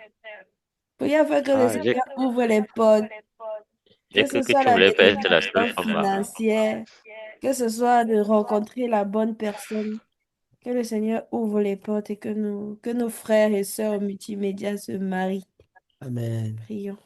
Priez afin que le Ah, Seigneur ouvre les portes, j'ai que ce cru que soit tu la voulais pas être la seule libération femme mariée. financière, que ce soit de rencontrer la bonne personne. Que le Seigneur ouvre les portes et que nos frères et sœurs multimédia se marient. Amen. Prions.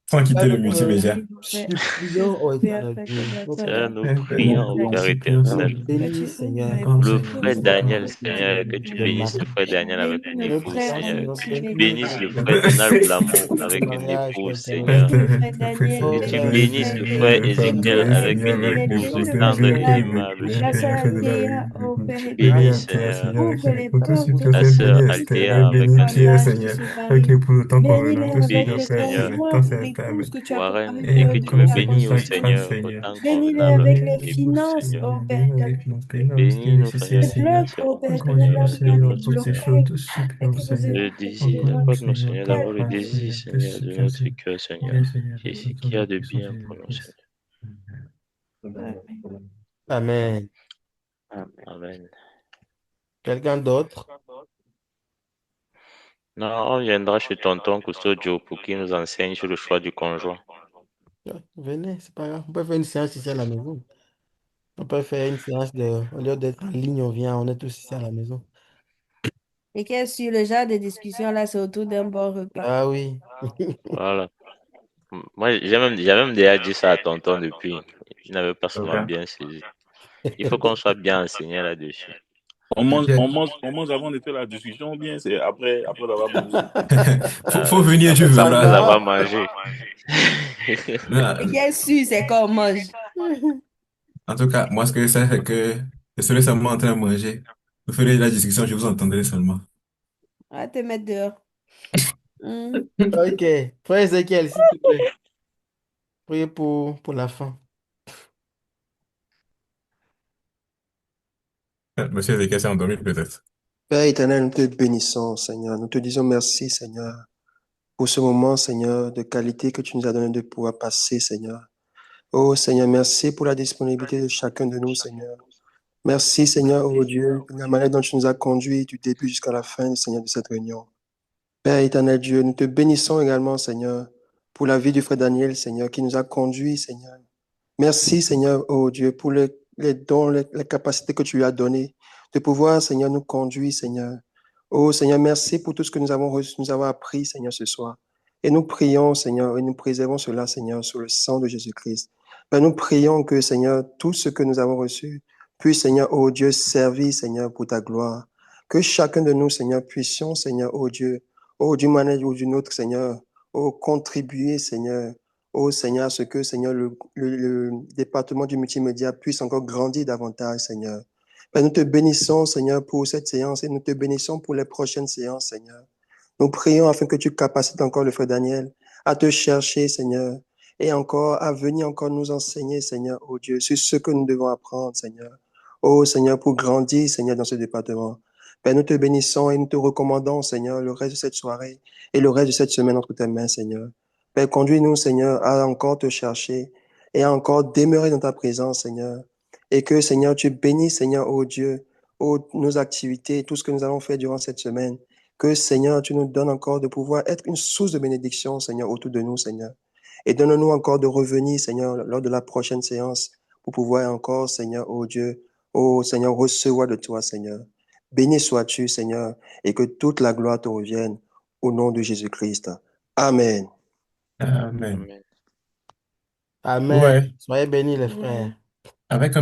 Sans quitter Père, le nous multimédia. nous prions, ô Père, éternel afin que Dieu. Ô votre Seigneur, Père, nous Nous prions au prions. Père nous éternel. que bénis, tu ouvres Seigneur, les Pour pour le portes, ce que frère vous nouveau Daniel, ouvrez les Seigneur, que portes tu de bénisses le mari. frère Daniel avec bénis une nos Nous épouse, frères prions, en Seigneur. Seigneur, Que tu multimédia. bénisses le pour frère Donald Blamour ce avec une mariage, ô épouse, éternel Seigneur. Bénis Dieu. le frère Daniel, Oh Que tu bénis Père, le bénisses frère le frère Théophile, Ézéchiel avec une bénis épouse le tendre et frère Jacques, aimable, la Seigneur. sœur Althea, ô Que Père tu éternel. bénisses, Seigneur, Ouvre les portes la pour sœur ceux qui sont Althea avec un en âge époux, de se Seigneur. marier. Que Bénis-les tu avec bénisses, le Seigneur, conjoint ou l'épouse que tu as Warren préparé et pour eux que dans tu me ta bonne bénis, ô présence. Seigneur, au temps Bénis-les convenable avec avec les une épouse, finances, Seigneur. ô Père éternel. Bénis-nous, frères Je et pleure, sœurs, ô Père éternel, Seigneur, là où il y a de des notre cœur. blocages et que le Seigneur Le ouvre désir, les portes. accorde-nous, Seigneur, d'avoir le Calme. désir, Seigneur, de notre cœur, Seigneur. C'est ce qu'il y a de bien pour nous, Seigneur. Amen. Amen. Amen. Quelqu'un d'autre? Non, on viendra chez tonton Custodio pour qu'il nous enseigne sur le choix du conjoint. Ouais, venez, c'est pas grave. On peut faire une séance ici à la maison. On peut faire une séance au lieu d'être en ligne, on vient, on est tous ici à la maison. Et qu'est-ce sur le genre de discussion là, c'est autour d'un bon repas. Ah oui. Voilà. Moi, j'ai même déjà dit ça à tonton depuis. Il n'avait pas seulement bien saisi. Il faut qu'on soit bien enseigné là-dessus. T'inquiète. on mange avant de faire la discussion, ou bien c'est après d'avoir mangé. Faut venir, tu C'est veux après là. avoir mangé. Là, Et bien sûr, c'est qu'on mange. en tout cas, moi, ce que je sais, c'est que je serai seulement en train de manger. Vous ferez la discussion, je vous entendrai seulement. On va te mettre dehors. Hmm. Ok. Frère Ezekiel, s'il te plaît, priez pour la fin. Monsieur Zéké s'est endormi peut-être. Père éternel, nous te bénissons, Seigneur. Nous te disons merci, Seigneur, pour ce moment, Seigneur, de qualité que tu nous as donné de pouvoir passer, Seigneur. Oh, Seigneur, merci pour la disponibilité de chacun de nous, Seigneur. Merci, Seigneur, oh Dieu, pour la manière dont tu nous as conduits du début jusqu'à la fin, Seigneur, de cette réunion. Père éternel Dieu, nous te bénissons également, Seigneur, pour la vie du frère Daniel, Seigneur, qui nous a conduits, Seigneur. Merci, Seigneur, oh Dieu, pour les dons, les capacités que tu lui as données de pouvoir, Seigneur, nous conduire, Seigneur. Oh, Seigneur, merci pour tout ce que nous avons reçu, nous avons appris, Seigneur, ce soir. Et nous prions, Seigneur, et nous préservons cela, Seigneur, sur le sang de Jésus-Christ. Père, nous prions que, Seigneur, tout ce que nous avons reçu puisse, Seigneur, oh Dieu, servir, Seigneur, pour ta gloire. Que chacun de nous, Seigneur, puissions, Seigneur, oh, d'une manière ou d'une autre, Seigneur, oh, contribuer, Seigneur, oh Seigneur, à ce que, Seigneur, le département du multimédia puisse encore grandir davantage, Seigneur. Père, nous te bénissons, Seigneur, pour cette séance et nous te bénissons pour les prochaines séances, Seigneur. Nous prions afin que tu capacites encore le frère Daniel à te chercher, Seigneur, et encore à venir encore nous enseigner, Seigneur, oh Dieu, sur ce que nous devons apprendre, Seigneur. Oh Seigneur, pour grandir, Seigneur, dans ce département. Père, nous te bénissons et nous te recommandons, Seigneur, le reste de cette soirée et le reste de cette semaine entre tes mains, Seigneur. Père, conduis-nous, Seigneur, à encore te chercher et à encore demeurer dans ta présence, Seigneur. Et que, Seigneur, tu bénisses, Seigneur, oh Dieu, oh, nos activités, tout ce que nous allons faire durant cette semaine. Que, Seigneur, tu nous donnes encore de pouvoir être une source de bénédiction, Seigneur, autour de nous, Seigneur. Et donne-nous encore de revenir, Seigneur, lors de la prochaine séance pour pouvoir encore, Seigneur, oh Dieu, oh Seigneur, recevoir de toi, Seigneur. Béni sois-tu, Seigneur, et que toute la gloire te revienne au nom de Jésus-Christ. Amen. Amen. Amen. Amen. Ouais, Soyez bénis, les frères. Amen. avec